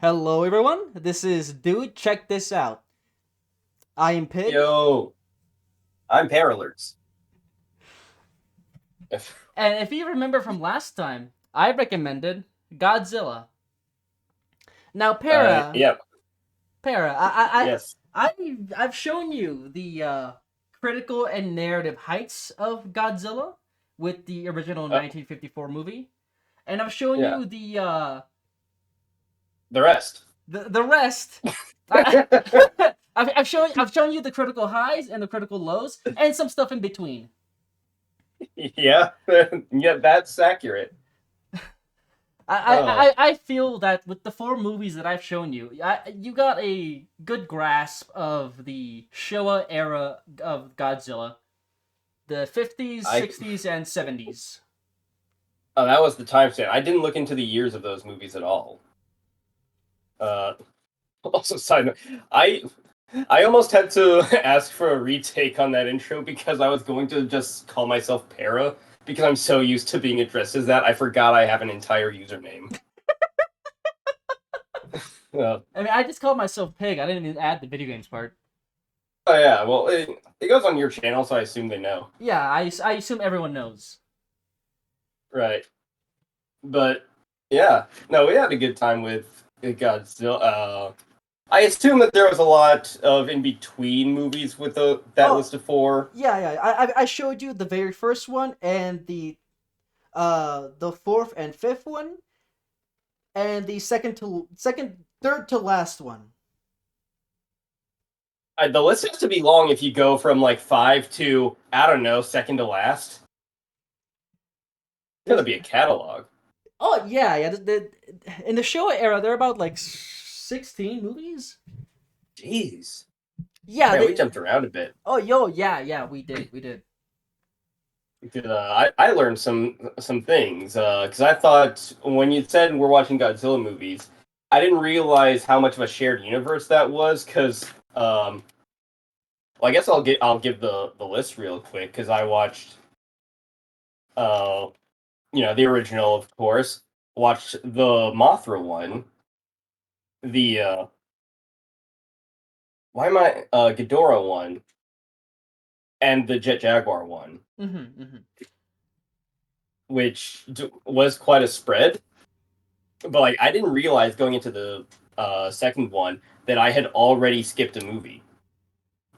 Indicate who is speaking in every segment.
Speaker 1: Hello, everyone. This is Dude. Check this out. I am Pig,
Speaker 2: Yo, I'm Paralerts.
Speaker 1: and if you remember from last time, I recommended Godzilla. Now,
Speaker 2: Yeah,
Speaker 1: Para,
Speaker 2: yes.
Speaker 1: I've shown you the critical and narrative heights of Godzilla with the original
Speaker 2: Uh,
Speaker 1: 1954 movie, and I've shown
Speaker 2: yeah,
Speaker 1: you
Speaker 2: the rest.
Speaker 1: the rest. I've shown you the critical highs and the critical lows, and some stuff in between.
Speaker 2: Yeah, yeah, that's accurate. Oh,
Speaker 1: I feel that with the four movies that I've shown you, you got a good grasp of the Showa era of Godzilla, the 50s,
Speaker 2: I
Speaker 1: 60s, and 70s.
Speaker 2: that was the timestamp. I didn't look into the years of those movies at all. Uh, also, side note, I I almost had to ask for a retake on that intro because I was going to just call myself Para because I'm so used to being addressed as that. I forgot I have an entire username. Uh,
Speaker 1: I mean, I just called myself Pig. I didn't even add the video games part.
Speaker 2: oh yeah, well it goes on your channel, so I assume they know.
Speaker 1: Yeah, I assume everyone knows.
Speaker 2: Right. But yeah, no, we had a good time with Godzilla. I assume that there was a lot of in between movies with that
Speaker 1: Oh,
Speaker 2: list of four.
Speaker 1: yeah. I showed you the very first one and the fourth and fifth one and the third to last one.
Speaker 2: The list has to be long if you go from like five to I don't know second to last. It's
Speaker 1: There's
Speaker 2: gonna be a catalog.
Speaker 1: Oh yeah. In the Showa era, there are about like 16 movies.
Speaker 2: Jeez,
Speaker 1: Yeah,
Speaker 2: man, we
Speaker 1: they.
Speaker 2: jumped around a bit.
Speaker 1: Oh yo, yeah, we did.
Speaker 2: Because, I learned some things because I thought when you said we're watching Godzilla movies, I didn't realize how much of a shared universe that was. Because well, I guess I'll give the list real quick because I watched uh the original, of course. Watched the Mothra one, the why am I Ghidorah one, and the Jet Jaguar one,
Speaker 1: Hmm.
Speaker 2: which was quite a spread. But like I didn't realize going into the second one that I had already skipped a movie.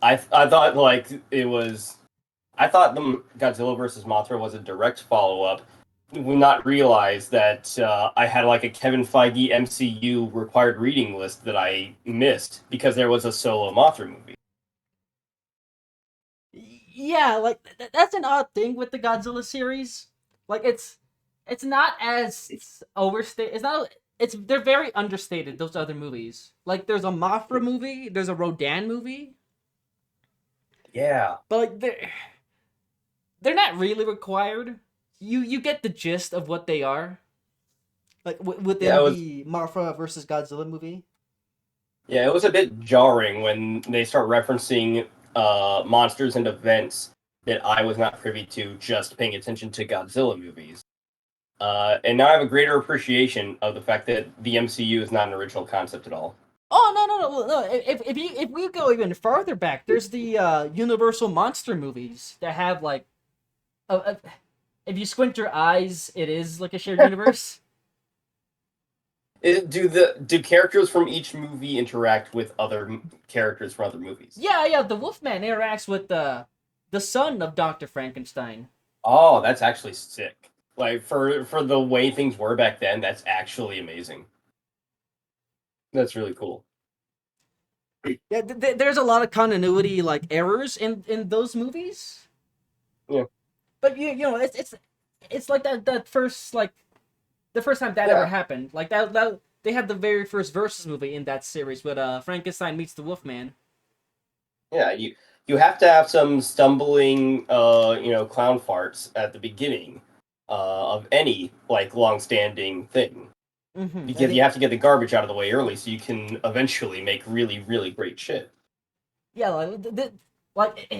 Speaker 2: I thought like it was I thought the Godzilla versus Mothra was a direct follow up. Would not realize that I had like a Kevin Feige MCU required reading list that I missed because there was a solo Mothra movie.
Speaker 1: Yeah, like that's an odd thing with the Godzilla series. Like it's not as overstated. It's not. It's they're very understated. Those other movies. Like there's a Mothra movie. There's a Rodan movie.
Speaker 2: Yeah,
Speaker 1: But like they're not really required. You get the gist of what they are. Like
Speaker 2: yeah, it
Speaker 1: within
Speaker 2: was
Speaker 1: the Mothra versus Godzilla movie.
Speaker 2: yeah, it was a bit jarring when they start referencing monsters and events that I was not privy to just paying attention to Godzilla movies. And now I have a greater appreciation of the fact that the MCU is not an original concept at all.
Speaker 1: Oh no! If we go even farther back, there's the Universal monster movies that have like, uh, if you squint your eyes, it is like a shared universe.
Speaker 2: Do characters from each movie interact with other characters from other movies?
Speaker 1: Yeah. The Wolfman interacts with the son of Doctor Frankenstein.
Speaker 2: Oh, that's actually sick. Like for the way things were back then, that's actually amazing. That's really cool.
Speaker 1: Yeah, there's a lot of continuity like errors in those movies,
Speaker 2: Yeah,
Speaker 1: but you know it's like that first like the first time that ever
Speaker 2: yeah,
Speaker 1: happened. Like that they had the very first Versus movie in that series with Frankenstein meets the Wolfman.
Speaker 2: yeah. You have to have some stumbling, clown farts at the beginning of any like long-standing thing
Speaker 1: And
Speaker 2: because you
Speaker 1: they,
Speaker 2: have to get the garbage out of the way early so you can eventually make really, really great shit.
Speaker 1: yeah, like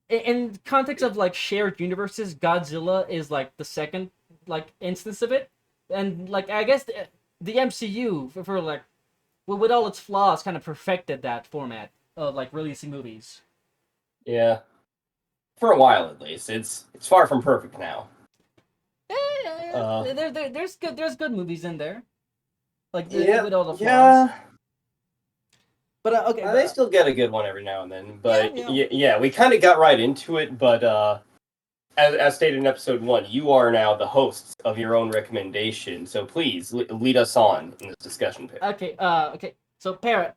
Speaker 1: in context of like shared universes, Godzilla is like the second like instance of it, and like I guess the MCU for like with all its flaws, kind of perfected that format of like releasing movies.
Speaker 2: Yeah, for a while at least. It's far from perfect now. Uh,
Speaker 1: There's good movies in there, like
Speaker 2: yeah,
Speaker 1: with all the flaws.
Speaker 2: yeah.
Speaker 1: But okay,
Speaker 2: They
Speaker 1: but
Speaker 2: still get a good one every now and then.
Speaker 1: yeah,
Speaker 2: But
Speaker 1: yeah.
Speaker 2: yeah, we kind of got right into it. But as stated in episode 1, you are now the hosts of your own recommendation. So please lead us on in this discussion.
Speaker 1: Okay, okay. So Parrot,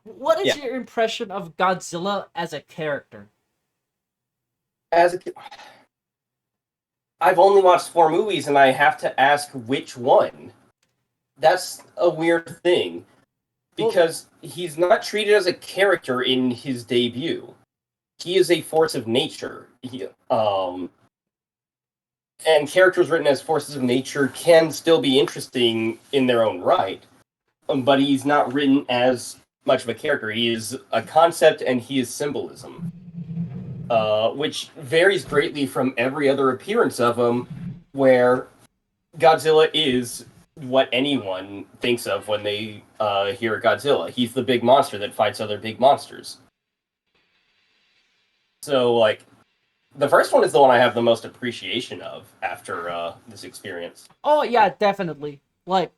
Speaker 1: what is
Speaker 2: Yeah,
Speaker 1: your impression of Godzilla as a character?
Speaker 2: as a, I've only watched 4 movies, and I have to ask which one. That's a weird thing
Speaker 1: Well,
Speaker 2: because he's not treated as a character in his debut. He is a force of nature. And characters written as forces of nature can still be interesting in their own right, but he's not written as much of a character. He is a concept and he is symbolism, which varies greatly from every other appearance of him, where Godzilla is what anyone thinks of when they hear Godzilla. He's the big monster that fights other big monsters. So, like, the first one is the one I have the most appreciation of after this experience.
Speaker 1: oh yeah, definitely. Like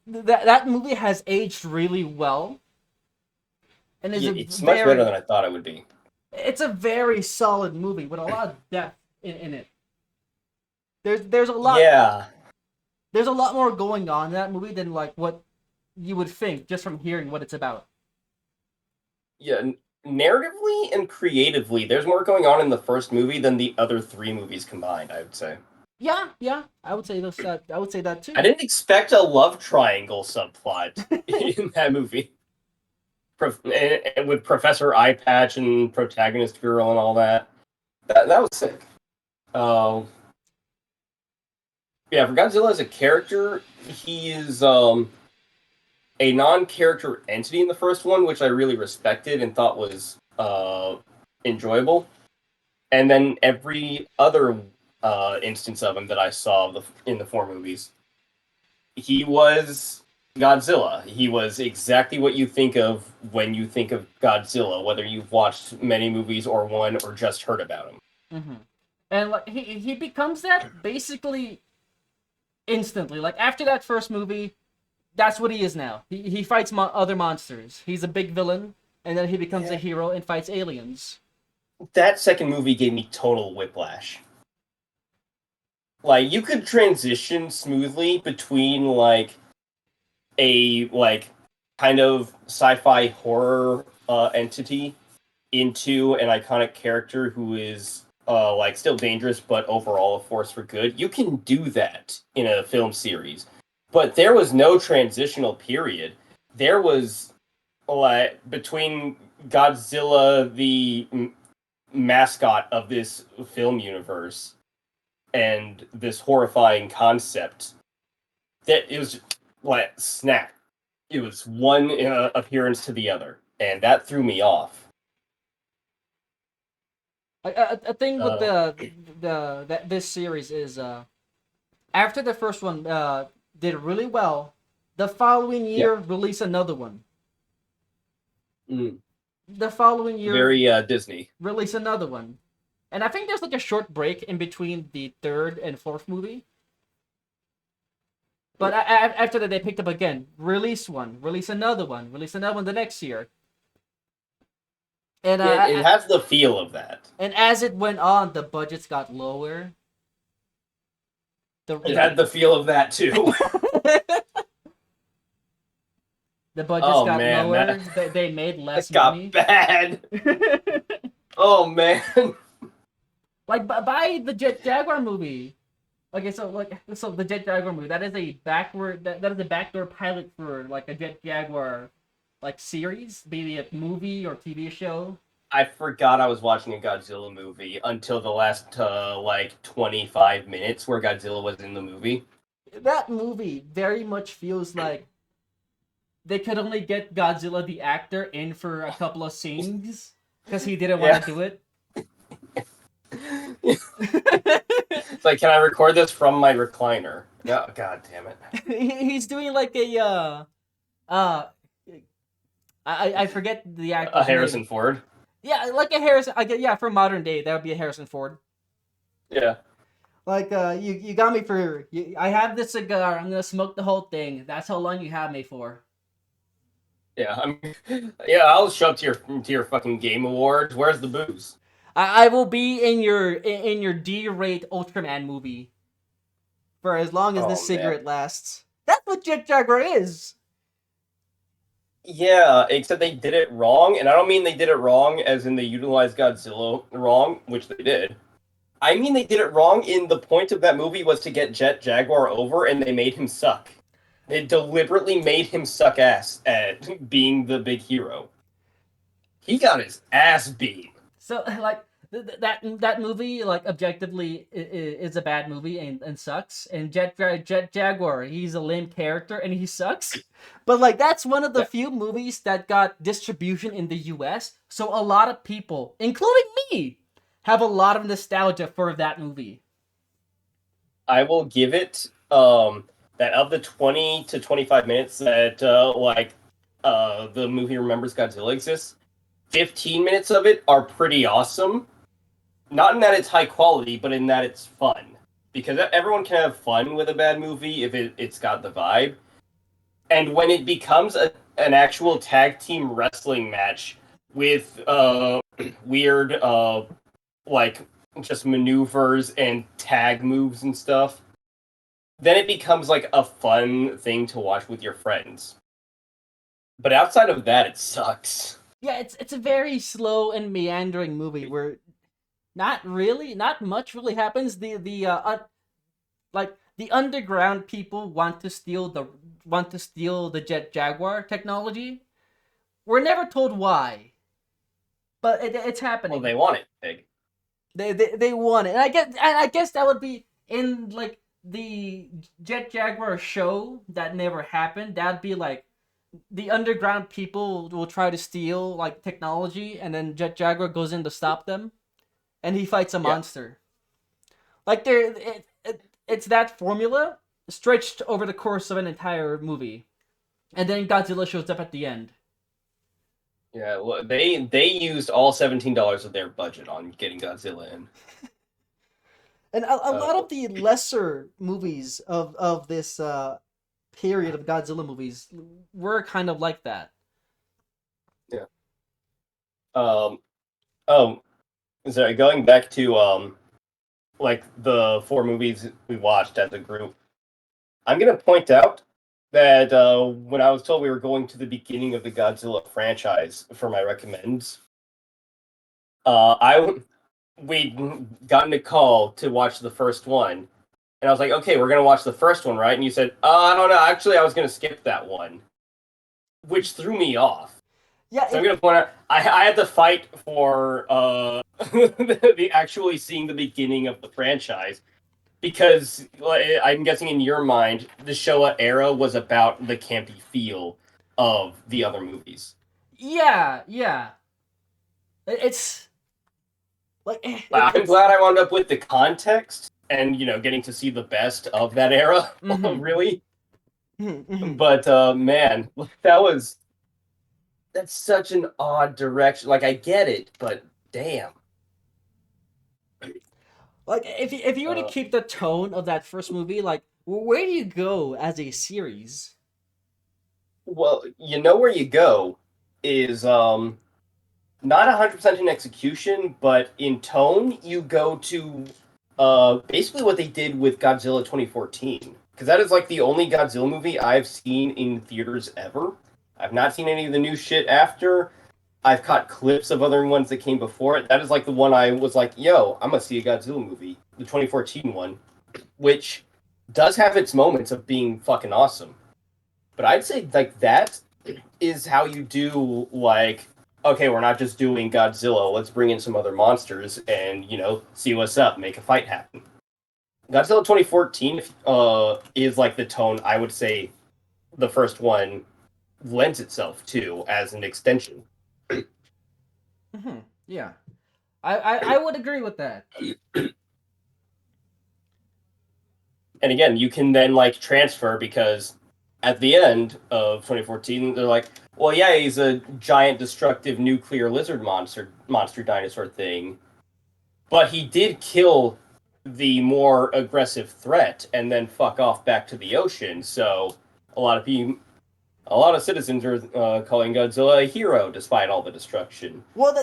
Speaker 1: that movie has aged really well, and is
Speaker 2: Yeah,
Speaker 1: a
Speaker 2: it's much better
Speaker 1: very
Speaker 2: than I thought it would be.
Speaker 1: it's a very solid movie with a lot of depth in it. There's a lot
Speaker 2: Yeah,
Speaker 1: there's a lot more going on in that movie than like what you would think just from hearing what it's about.
Speaker 2: yeah. Narratively and creatively, there's more going on in the first movie than the other 3 movies combined, I would say.
Speaker 1: Yeah, yeah, I would say those. I would say that
Speaker 2: I
Speaker 1: too.
Speaker 2: didn't expect a love triangle subplot in that movie. With Professor Eye Patch and protagonist girl and all that. That was sick. Um, yeah, for Godzilla as a character, he is a non-character entity in the first one, which I really respected and thought was enjoyable. And then every other instance of him that I saw in the 4 movies, he was Godzilla. He was exactly what you think of when you think of Godzilla, whether you've watched many movies or one or just heard about him.
Speaker 1: Hmm. And like he becomes that basically instantly. Like after that first movie, that's what he is now. He fights other monsters. He's a big villain, and then he becomes a
Speaker 2: Yeah.
Speaker 1: hero and fights aliens.
Speaker 2: That second movie gave me total whiplash. Like, you could transition smoothly between a kind of sci-fi horror entity into an iconic character who is still dangerous but overall a force for good. You can do that in a film series, but there was no transitional period. There was between Godzilla, the mascot of this film universe, and this horrifying concept, that it was like snap. It was one appearance to the other, and that threw me off.
Speaker 1: A thing with
Speaker 2: Uh,
Speaker 1: the that this series is after the first one did really well, the following
Speaker 2: yeah,
Speaker 1: year release another one.
Speaker 2: mm,
Speaker 1: The following year
Speaker 2: very Disney.
Speaker 1: release another one. And I think there's like a short break in between the third and fourth movie. But after that, they picked up again. Release one, release another one the next year. And
Speaker 2: It has the feel of that.
Speaker 1: and as it went on, the budgets got lower.
Speaker 2: It had the feel of that too.
Speaker 1: The budgets
Speaker 2: Oh
Speaker 1: got
Speaker 2: man,
Speaker 1: lower. They made
Speaker 2: that
Speaker 1: less
Speaker 2: got
Speaker 1: money.
Speaker 2: bad. Oh man.
Speaker 1: Like buy the Jet Jaguar movie. Okay, so the Jet Jaguar movie, that is a that is a backdoor pilot for like a Jet Jaguar like series, be it movie or TV show.
Speaker 2: I forgot I was watching a Godzilla movie until the last 25 minutes where Godzilla was in the movie.
Speaker 1: That movie very much feels like they could only get Godzilla the actor in for a couple of scenes because he didn't want
Speaker 2: Yeah.
Speaker 1: to do it.
Speaker 2: It's like, can I record this from my recliner? No, god damn it.
Speaker 1: He's doing like a Uh, I forget the
Speaker 2: A
Speaker 1: actor's name.
Speaker 2: Harrison Ford.
Speaker 1: Yeah, like a Harrison. I get yeah, for modern day that would be a Harrison Ford.
Speaker 2: Yeah.
Speaker 1: Like you got me for. I have this cigar. I'm gonna smoke the whole thing. That's how long you have me for.
Speaker 2: Yeah, I mean, yeah, I'll show up to your fucking game awards. Where's the booze?
Speaker 1: I will be in your D-rate Ultraman movie for as long as this
Speaker 2: Oh man.
Speaker 1: cigarette lasts. That's what Jet Jaguar is.
Speaker 2: Yeah, except they did it wrong, and I don't mean they did it wrong as in they utilized Godzilla wrong, which they did. I mean they did it wrong in the point of that movie was to get Jet Jaguar over, and they made him suck. They deliberately made him suck ass at being the big hero. He got his ass beat.
Speaker 1: So like that movie like objectively is a bad movie and sucks. And Jet Jaguar, he's a lame character and he sucks. But like that's one of the
Speaker 2: Yeah,
Speaker 1: few movies that got distribution in the U.S. So a lot of people, including me, have a lot of nostalgia for that movie.
Speaker 2: I will give it that of the 20 to 25 minutes that the movie remembers Godzilla exists, 15 minutes of it are pretty awesome. Not in that it's high quality, but in that it's fun. Because everyone can have fun with a bad movie if it's got the vibe. And when it becomes an actual tag team wrestling match with weird like just maneuvers and tag moves and stuff, then it becomes like a fun thing to watch with your friends. But outside of that, it sucks.
Speaker 1: Yeah, it's a very slow and meandering movie where not much really happens. Like the underground people want to steal the Jet Jaguar technology. We're never told why, but it's
Speaker 2: Well,
Speaker 1: happening.
Speaker 2: they want it big.
Speaker 1: They want it, and I guess that would be in like the Jet Jaguar show that never happened. That'd be like the underground people will try to steal like technology, and then Jet Jaguar goes in to stop them, and he fights a
Speaker 2: Yeah.
Speaker 1: monster. Like it's that formula stretched over the course of an entire movie, and then Godzilla shows up at the end.
Speaker 2: Yeah, well, they used all $17 of their budget on getting Godzilla in.
Speaker 1: And a lot
Speaker 2: Uh,
Speaker 1: of the lesser movies of this period of Godzilla movies were kind of like that.
Speaker 2: yeah. Um. Oh, sorry. Going back to like the four movies we watched as a group, I'm gonna point out that when I was told we were going to the beginning of the Godzilla franchise for my recommends, I we'd gotten a call to watch the first one, and I was like, okay, we're gonna watch the first one, right? And you said, I don't know. Actually, I was gonna skip that one, which threw me off.
Speaker 1: Yeah,
Speaker 2: So I'm gonna point out, I had to fight for the actually seeing the beginning of the franchise because I'm guessing in your mind, the Showa era was about the campy feel of the other movies.
Speaker 1: yeah. It's like
Speaker 2: I'm
Speaker 1: it's
Speaker 2: glad I wound up with the context and getting to see the best of that era,
Speaker 1: mm-hmm,
Speaker 2: really.
Speaker 1: mm-hmm.
Speaker 2: But man, that's such an odd direction. Like I get it, but damn.
Speaker 1: Like if you were to
Speaker 2: Uh,
Speaker 1: keep the tone of that first movie, like where do you go as a series?
Speaker 2: well, you know where you go is not 100% in execution, but in tone, you go to basically what they did with Godzilla 2014. Because that is like the only Godzilla movie I've seen in theaters ever. I've not seen any of the new shit after. I've caught clips of other ones that came before it. That is like the one I was like, yo, I'm gonna see a Godzilla movie. The 2014 one, which does have its moments of being fucking awesome. But I'd say like that is how you do like okay, we're not just doing Godzilla. Let's bring in some other monsters and see what's up, make a fight happen. Godzilla 2014 is like the tone I would say the first one lends itself to as an extension.
Speaker 1: Mm-hmm. Yeah, I would agree with that.
Speaker 2: And again, you can then like transfer because at the end of 2014, they're like, well, yeah, he's a giant, destructive nuclear lizard monster dinosaur thing, but he did kill the more aggressive threat and then fuck off back to the ocean. So a lot of people, a lot of citizens are calling Godzilla a hero despite all the destruction.
Speaker 1: Well,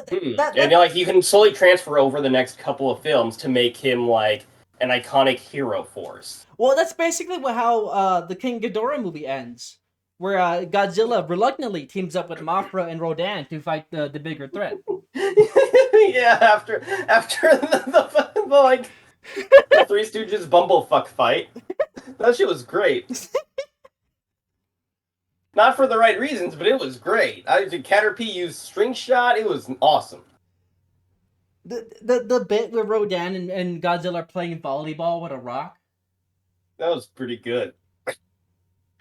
Speaker 2: And like you can slowly transfer over the next couple of films to make him like an iconic hero force.
Speaker 1: well, that's basically how the King Ghidorah movie ends, where Godzilla reluctantly teams up with Mothra and Rodan to fight the bigger threat.
Speaker 2: Yeah, after the like the Three Stooges bumblefuck fight, that shit was great. Not for the right reasons, but it was great. Caterpie used string shot. It was awesome.
Speaker 1: The bit where Rodan and Godzilla are playing volleyball with a rock.
Speaker 2: That was pretty good.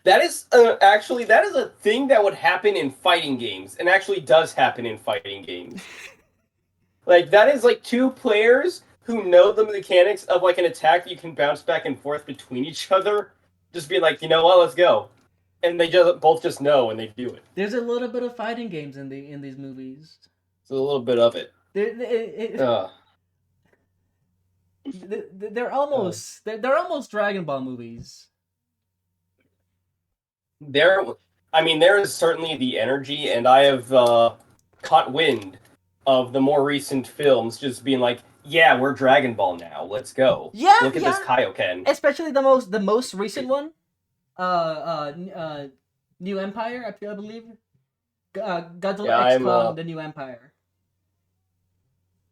Speaker 2: That is actually that is a thing that would happen in fighting games, and actually does happen in fighting games. Like that is like two players who know the mechanics of like an attack you can bounce back and forth between each other. Just be like, you know what, let's go, and they both just know and they do it.
Speaker 1: There's a little bit of fighting games in these movies.
Speaker 2: It's a little bit of it.
Speaker 1: They're almost Dragon Ball movies.
Speaker 2: There is certainly the energy, and I have caught wind of the more recent films just being like, yeah, we're Dragon Ball now. Let's go.
Speaker 1: Yeah,
Speaker 2: look at this Kaioken.
Speaker 1: Especially the most recent one, New Empire, I believe. Godzilla X Kong, the New Empire.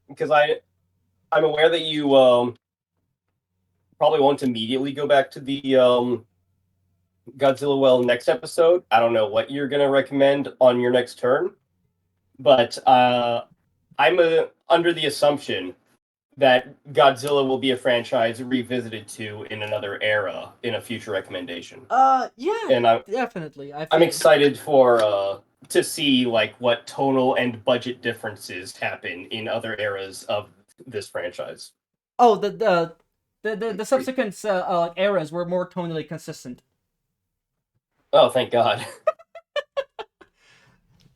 Speaker 2: Because I'm aware that you probably won't immediately go back to the Godzilla Well next episode. I don't know what you're gonna recommend on your next turn, but I'm under the assumption that Godzilla will be a franchise revisited to in another era in a future recommendation.
Speaker 1: Yeah,
Speaker 2: and
Speaker 1: definitely.
Speaker 2: I'm excited for to see like what tonal and budget differences happen in other eras of this franchise.
Speaker 1: Oh, the subsequent eras were more tonally consistent.
Speaker 2: Oh, thank God.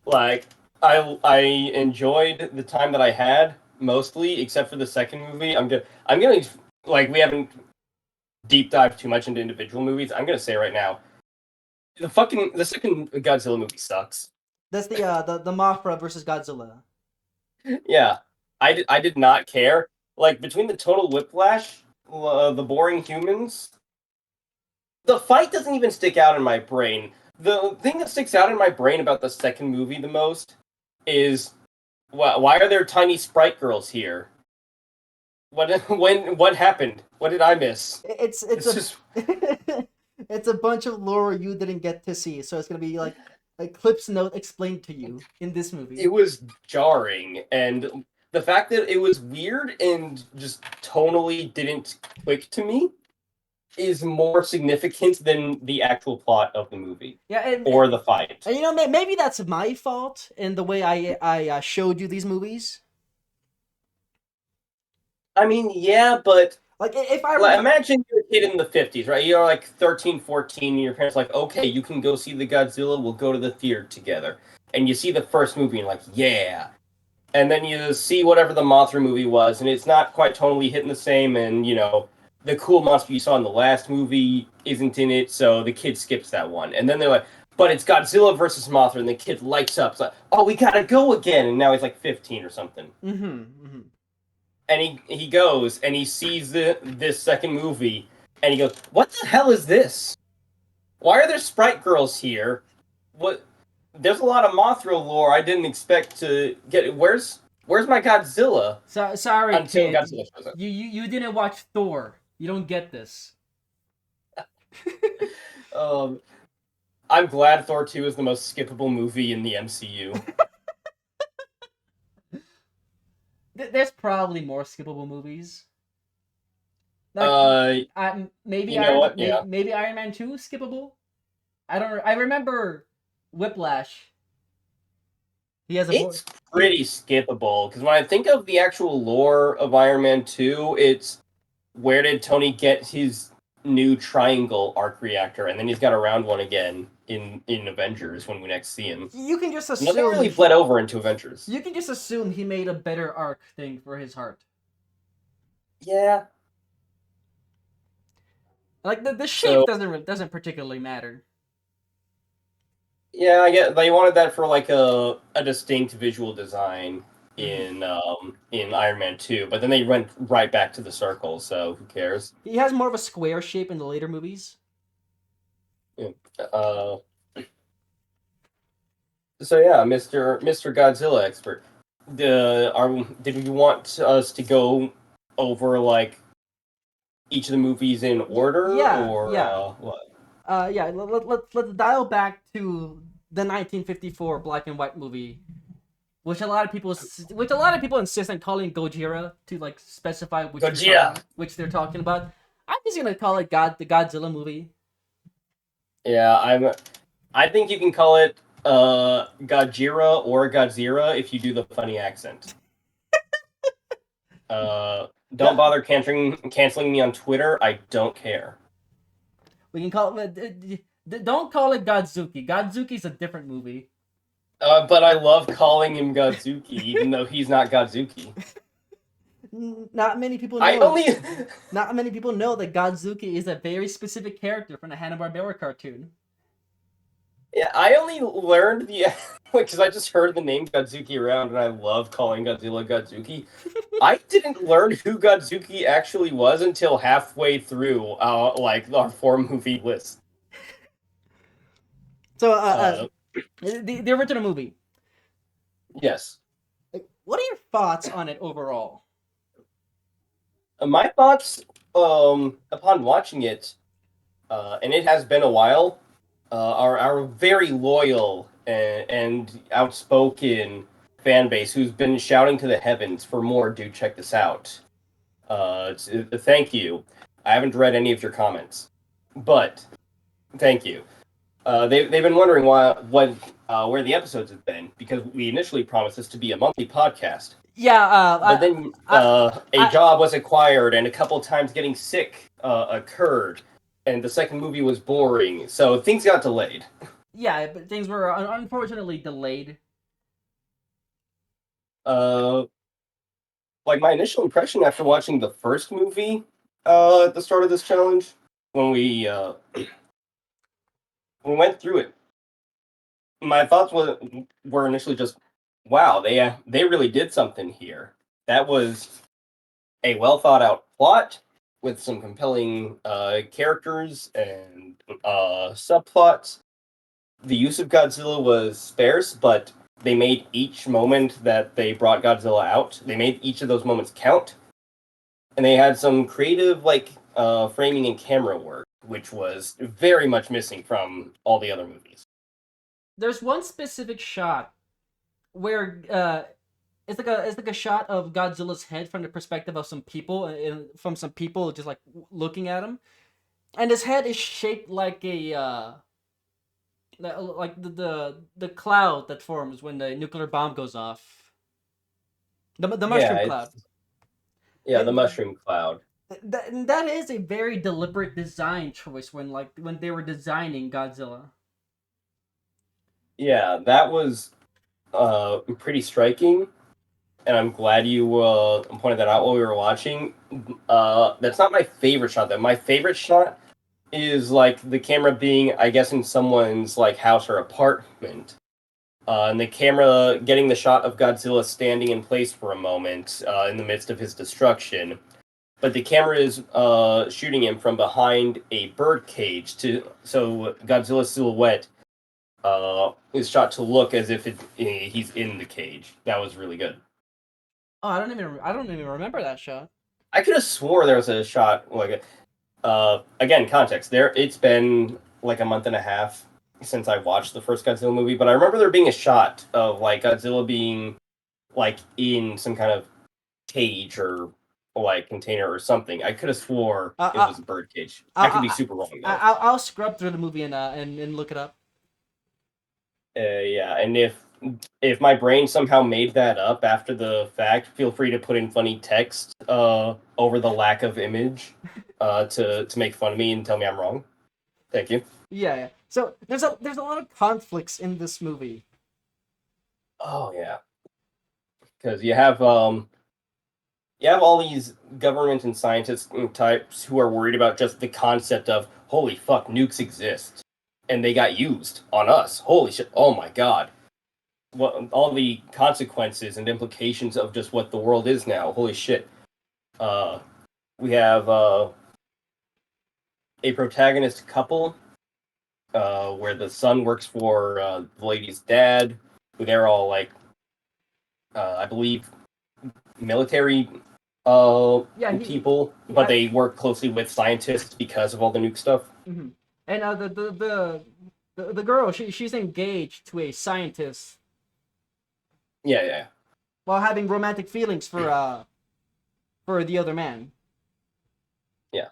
Speaker 2: Like I enjoyed the time that I had mostly, except for the second movie. I'm gonna like we haven't deep dived too much into individual movies. I'm gonna say right now, the second Godzilla movie sucks.
Speaker 1: That's the Mothra versus Godzilla.
Speaker 2: Yeah, I did not care. Like between the total whiplash, the boring humans, the fight doesn't even stick out in my brain. The thing that sticks out in my brain about the second movie the most is why are there tiny sprite girls here? What happened? What did I miss?
Speaker 1: It's just it's a bunch of lore you didn't get to see, so it's gonna be like a Clip's note explained to you in this movie.
Speaker 2: It was jarring, and the fact that it was weird and just tonally didn't click to me is more significant than the actual plot of the movie.
Speaker 1: Yeah,
Speaker 2: or the fight.
Speaker 1: And, you know, maybe that's my fault in the way I showed you these movies.
Speaker 2: I mean, yeah, but
Speaker 1: like if I
Speaker 2: imagine you're a kid in the 50s, right? You're like 13, 14, and your parents are like, okay, you can go see the Godzilla, we'll go to the theater together. And you see the first movie and like, yeah. And then you see whatever the Mothra movie was, and it's not quite tonally hitting the same, and you know, the cool monster you saw in the last movie isn't in it, so the kid skips that one. And then they're like, but it's Godzilla versus Mothra, and the kid lights up. It's like, oh, we gotta go again. And now he's like 15 or something. And he goes, and he sees this second movie, and he goes, what the hell is this? Why are there sprite girls here? What? There's a lot of Mothra lore I didn't expect to get. Where's my Godzilla?
Speaker 1: Sorry,
Speaker 2: until
Speaker 1: kid.
Speaker 2: Godzilla shows up.
Speaker 1: You didn't watch Thor. You don't get this.
Speaker 2: I'm glad Thor 2 is the most skippable movie in the MCU.
Speaker 1: There's probably more skippable movies. Like, maybe maybe Iron Man 2 is skippable. I remember Whiplash.
Speaker 2: It's pretty skippable because when I think of the actual lore of Iron Man 2, it's where did Tony get his new triangle arc reactor, and then he's got a round one again in Avengers when we next see him.
Speaker 1: You can just
Speaker 2: Nothing
Speaker 1: assume
Speaker 2: really bled over into Avengers.
Speaker 1: you can just assume he made a better arc thing for his heart.
Speaker 2: Yeah.
Speaker 1: Like the shape
Speaker 2: So
Speaker 1: doesn't particularly matter.
Speaker 2: yeah, I get they wanted that for like a distinct visual design
Speaker 1: Mm-hmm.
Speaker 2: in Iron Man 2, but then they went right back to the circle, so who cares?
Speaker 1: He has more of a square shape in the later movies.
Speaker 2: Yeah. Uh so yeah, Mr. Godzilla expert. Did we want us to go over like each of the movies in order
Speaker 1: Yeah,
Speaker 2: or
Speaker 1: yeah,
Speaker 2: what?
Speaker 1: yeah. Let's dial back to the 1954 black and white movie, which a lot of people insist on calling Gojira to like specify
Speaker 2: Gojira.
Speaker 1: which they're talking about. I'm just gonna call it the Godzilla movie.
Speaker 2: Yeah, I think you can call it Godzilla or Godzilla if you do the funny accent. Don't
Speaker 1: Go-
Speaker 2: bother canceling me on Twitter. I don't care.
Speaker 1: we can call it. Don't call it Godzuki. Godzuki's a different movie.
Speaker 2: But I love calling him Godzuki, even though he's not Godzuki.
Speaker 1: Not many people
Speaker 2: I
Speaker 1: know.
Speaker 2: only
Speaker 1: Not many people know that Godzuki is a very specific character from the Hanna-Barbera cartoon.
Speaker 2: yeah, I only learned the because I just heard the name Godzuki around, and I love calling Godzilla Godzuki. I didn't learn who Godzuki actually was until halfway through, like our 4 movie list.
Speaker 1: So,
Speaker 2: Uh,
Speaker 1: the original movie.
Speaker 2: yes.
Speaker 1: Like, what are your thoughts on it overall?
Speaker 2: My thoughts, upon watching it, and it has been a while, our very loyal and outspoken fan base who's been shouting to the heavens for more. Do check this out. Thank you. I haven't read any of your comments, but thank you. They've been wondering where the episodes have been because we initially promised this to be a monthly podcast.
Speaker 1: Yeah,
Speaker 2: But then a
Speaker 1: I,
Speaker 2: job was acquired, and a couple times getting sick occurred, and the second movie was boring, so things got delayed.
Speaker 1: yeah, but things were unfortunately delayed.
Speaker 2: Uh, like my initial impression after watching the first movie at the start of this challenge, when we went through it, my thoughts were initially just, "Wow, they really did something here. That was a well thought out plot with some compelling characters and subplots. The use of Godzilla was sparse, but they made each moment that they brought Godzilla out, they made each of those moments count. And they had some creative, like, framing and camera work, which was very much missing from all the other movies.
Speaker 1: There's one specific shot where it's like a shot of Godzilla's head from the perspective of some people, and from some people just like looking at him, and his head is shaped like a like the cloud that forms when the nuclear bomb goes off. The
Speaker 2: Yeah,
Speaker 1: mushroom cloud.
Speaker 2: it's yeah, the
Speaker 1: And
Speaker 2: mushroom cloud.
Speaker 1: that is a very deliberate design choice when they were designing Godzilla.
Speaker 2: Yeah, that was pretty striking, and I'm glad you pointed that out while we were watching. That's not my favorite shot though. My favorite shot is like the camera being, I guess, in someone's like house or apartment, and the camera getting the shot of Godzilla standing in place for a moment in the midst of his destruction. But the camera is shooting him from behind a bird cage so Godzilla's silhouette is shot to look as if he's in the cage. That was really good.
Speaker 1: Oh, I don't even remember that shot.
Speaker 2: I could have swore there was a shot like again context there. It's been like a month and a half since I watched the first Godzilla movie, but I remember there being a shot of like Godzilla being like in some kind of cage or like container or something. I could have swore it
Speaker 1: I
Speaker 2: was a bird cage. I could be
Speaker 1: I
Speaker 2: super wrong
Speaker 1: I'll scrub through the movie and look it up.
Speaker 2: Yeah, and if if my brain somehow made that up after the fact, feel free to put in funny text over the lack of image to make fun of me and tell me I'm wrong. Thank you.
Speaker 1: Yeah, yeah. So there's a lot of conflicts in this movie.
Speaker 2: Oh yeah, because you have all these government and scientists types who are worried about just the concept of holy fuck, nukes exist, and they got used on us. Holy shit! Oh my god! What all the consequences and implications of just what the world is now? Holy shit! Uh, we have a protagonist couple where the son works for the lady's dad, who they're all like, I believe, military
Speaker 1: Yeah,
Speaker 2: people,
Speaker 1: he
Speaker 2: but they work closely with scientists because of all the nuke stuff.
Speaker 1: mm-hmm. And the girl, she's engaged to a scientist
Speaker 2: Yeah, yeah,
Speaker 1: while having romantic feelings for the other man.
Speaker 2: yeah.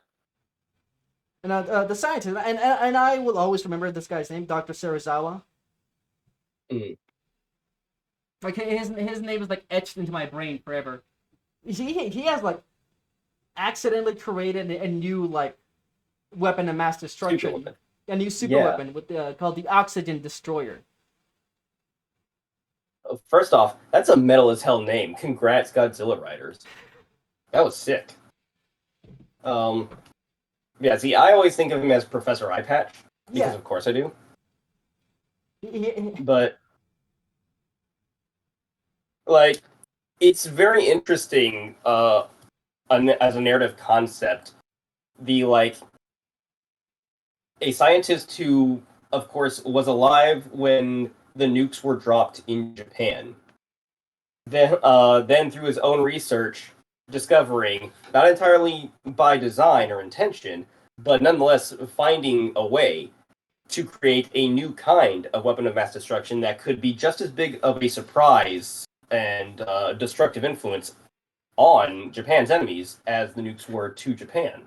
Speaker 1: And the scientist, and I will always remember this guy's name, Dr. Sarazawa.
Speaker 2: Mm.
Speaker 1: Like his name is like etched into my brain forever. He has like accidentally created a new like weapon of mass destruction,
Speaker 2: Super.
Speaker 1: a new super
Speaker 2: Yeah.
Speaker 1: weapon with called the Oxygen Destroyer.
Speaker 2: First off, that's a metal as hell name. Congrats, Godzilla writers. That was sick. Um, yeah. See, I always think of him as Professor Eyepatch because,
Speaker 1: Yeah,
Speaker 2: of course, I do.
Speaker 1: he,
Speaker 2: But like, it's very interesting. As a narrative concept, the like a scientist who, of course, was alive when the nukes were dropped in Japan. Then through his own research, discovering not entirely by design or intention, but nonetheless finding a way to create a new kind of weapon of mass destruction that could be just as big of a surprise and destructive influence on Japan's enemies as the nukes were to Japan.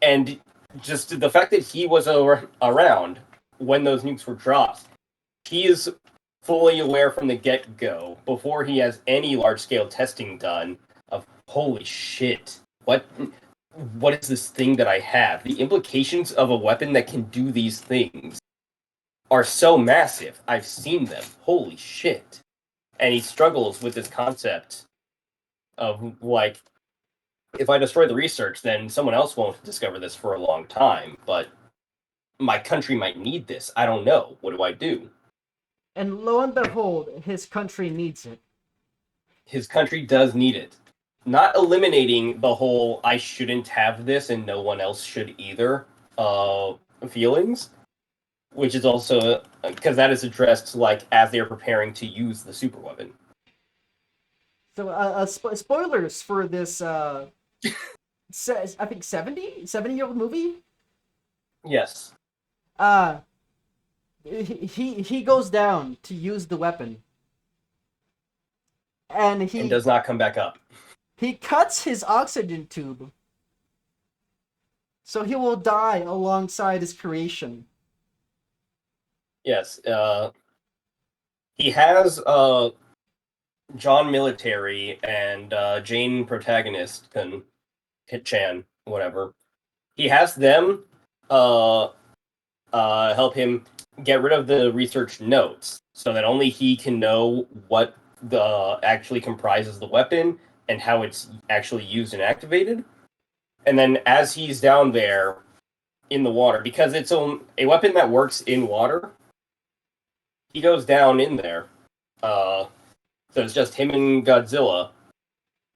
Speaker 2: And just the fact that he was around when those nukes were dropped, he is fully aware from the get go, before he has any large scale testing done, of holy shit, what is this thing that I have? The implications of a weapon that can do these things are so massive. I've seen them. Holy shit. And he struggles with this concept of like, if I destroy the research, then someone else won't discover this for a long time, but my country might need this. I don't know. What do I do?
Speaker 1: and lo and behold, his country needs it.
Speaker 2: His country does need it. Not eliminating the whole I shouldn't have this and no one else should either feelings, which is also because that is addressed like as they're preparing to use the super weapon.
Speaker 1: So, spoilers for this. I think 70-year-old movie.
Speaker 2: Yes.
Speaker 1: Uh, he goes down to use the weapon, and
Speaker 2: And does not come back up.
Speaker 1: he cuts his oxygen tube, so he will die alongside his creation.
Speaker 2: Yes. He has John Military and Jane Protagonist can Hit Chan, whatever. He has them uh help him get rid of the research notes so that only he can know what the actually comprises the weapon and how it's actually used and activated. And then as he's down there in the water, because it's a weapon that works in water, he goes down in there. So it's just him and Godzilla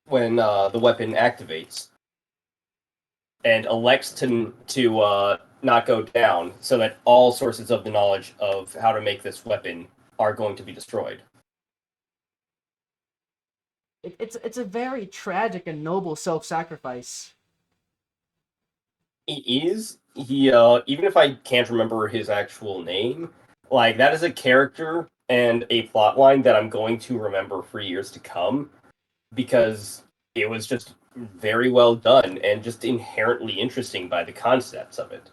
Speaker 2: when the weapon activates, and elects to not go down, so that all sources of the knowledge of how to make this weapon are going to be destroyed.
Speaker 1: It's a very tragic and noble self-sacrifice.
Speaker 2: He is he even if I can't remember his actual name, like that is a character and a plot line that I'm going to remember for years to come because it was just very well done and just inherently interesting by the concepts of it.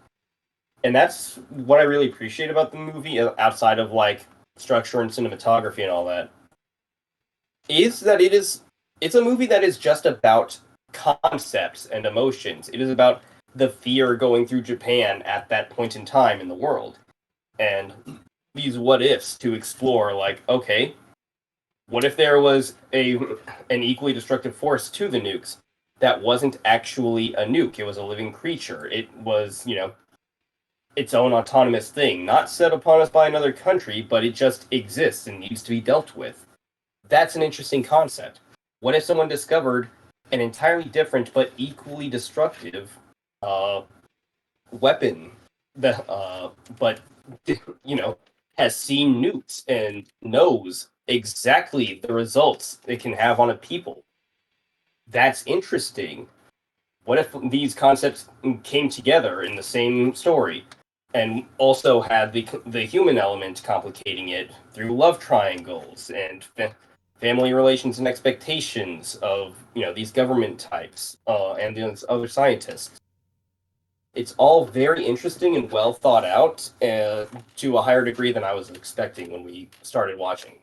Speaker 2: And that's what I really appreciate about the movie outside of like structure and cinematography and all that, is that it's a movie that is just about concepts and emotions. It is about the fear going through Japan at that point in time in the world. And these what ifs to explore, like, okay, what if there was an equally destructive force to the nukes that wasn't actually a nuke? It was a living creature. It was, its own autonomous thing, not set upon us by another country, but it just exists and needs to be dealt with. That's an interesting concept. What if someone discovered an entirely different but equally destructive uh, weapon that, but you know, has seen nukes and knows exactly the results it can have on a people? That's interesting. What if these concepts came together in the same story and also had the human element complicating it through love triangles and family relations and expectations of these government types and these other scientists? It's all very interesting and well thought out to a higher degree than I was expecting when we started watching.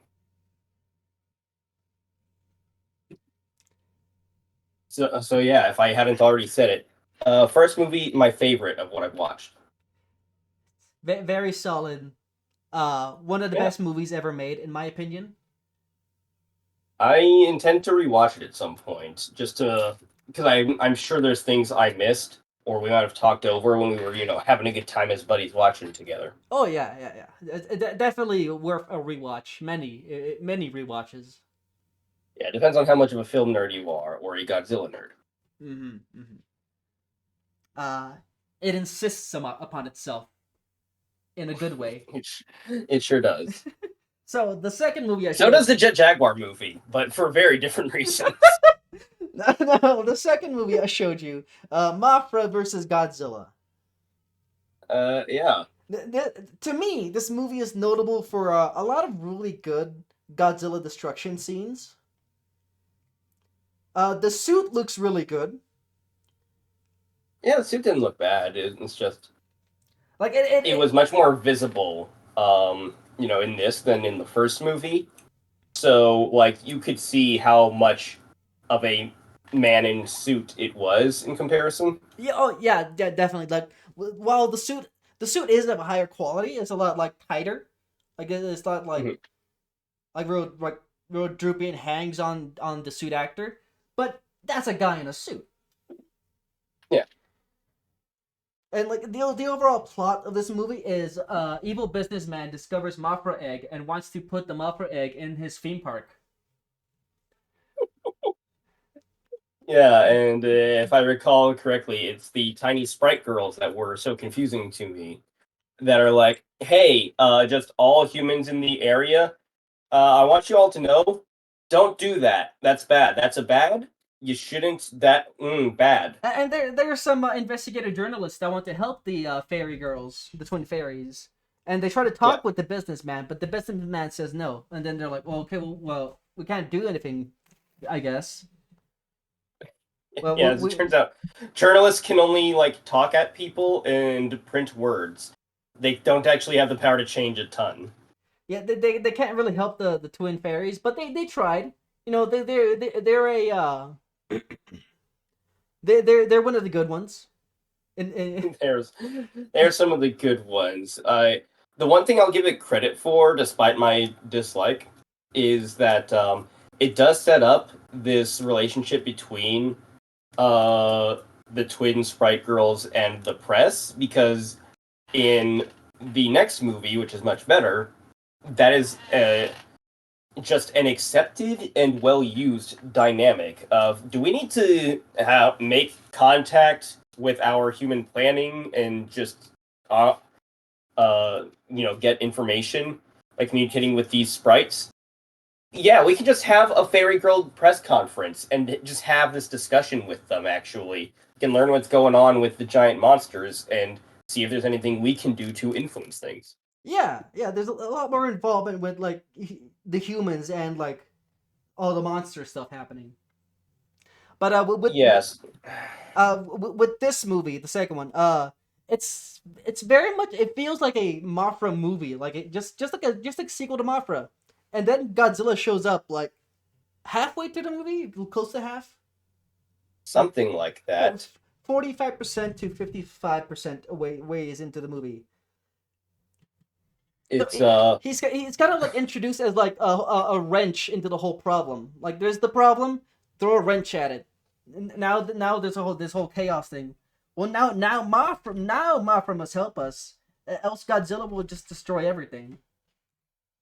Speaker 2: So yeah, if I hadn't already said it, first movie, my favorite of what I've watched.
Speaker 1: Very solid. One of the
Speaker 2: Yeah,
Speaker 1: best movies ever made, in my opinion.
Speaker 2: I intend to rewatch it at some point, just to because I'm sure there's things I missed or we might have talked over when we were having a good time as buddies watching it together.
Speaker 1: Oh yeah, yeah, yeah. Definitely worth a rewatch. Many rewatches.
Speaker 2: Yeah, it depends on how much of a film nerd you are or a Godzilla nerd.
Speaker 1: Mm-hmm, mm-hmm. Uh, it insists upon itself in a good way.
Speaker 2: It sure does.
Speaker 1: So the second movie I
Speaker 2: So
Speaker 1: showed
Speaker 2: does the
Speaker 1: you.
Speaker 2: Jet Jaguar movie, but for very different reasons.
Speaker 1: No, the second movie I showed you, Mothra versus Godzilla.
Speaker 2: Yeah.
Speaker 1: To me, this movie is notable for a lot of really good Godzilla destruction scenes. The suit looks really good.
Speaker 2: Yeah, the suit didn't look bad. It's just
Speaker 1: Like
Speaker 2: it was much more visible, in this than in the first movie. So, like, you could see how much of a man in suit it was in comparison.
Speaker 1: yeah, oh yeah, yeah, definitely. Like while the suit is of a higher quality, it's a lot like tighter. Like it's not
Speaker 2: Mhm.
Speaker 1: like real droopy and hangs on the suit actor. But that's a guy in a suit.
Speaker 2: Yeah,
Speaker 1: And like the overall plot of this movie is evil businessman discovers Mothra egg and wants to put the Mothra egg in his theme park.
Speaker 2: yeah, and if I recall correctly, it's the tiny sprite girls that were so confusing to me that are like, "Hey, just all humans in the area, I want you all to know, don't do that. That's bad. That's a bad. You shouldn't. Bad."
Speaker 1: And there are some investigative journalists that want to help the fairy girls, the twin fairies, and they try to
Speaker 2: Yeah,
Speaker 1: talk with the businessman, but the businessman says no. And then they're like, "Well, okay, well, we can't do anything, I guess." Well,
Speaker 2: yeah. As it turns out, journalists can only like talk at people and print words. They don't actually have the power to change a ton.
Speaker 1: yeah, they can't really help the twin fairies, but they tried. You know, they're a they're one of the good ones. And
Speaker 2: There's there's some of the good ones. The one thing I'll give it credit for, despite my dislike, is that it does set up this relationship between uh, the twin sprite girls and the press, because in the next movie, which is much better, that is just an accepted and well used dynamic of, do we need to make contact with our human planning and just uh, get information by communicating with these sprites? Yeah, we can just have a fairy girl press conference and just have this discussion with them. Actually, we can learn what's going on with the giant monsters and see if there's anything we can do to influence things.
Speaker 1: yeah, yeah, there's a lot more involvement with like the humans and like all the monster stuff happening. But
Speaker 2: Yes.
Speaker 1: with this movie, the second one, it's very much, it feels like a Mothra movie, like it just like sequel to Mothra, and then Godzilla shows up like halfway through the movie, close to half, like
Speaker 2: Something like that.
Speaker 1: 45% to 55% away ways into the movie. So
Speaker 2: It's
Speaker 1: he's kind of like introduced as like a wrench into the whole problem. Like there's the problem, throw a wrench at it. Now there's a whole this whole chaos thing. Well Mothra must help us, else Godzilla will just destroy everything.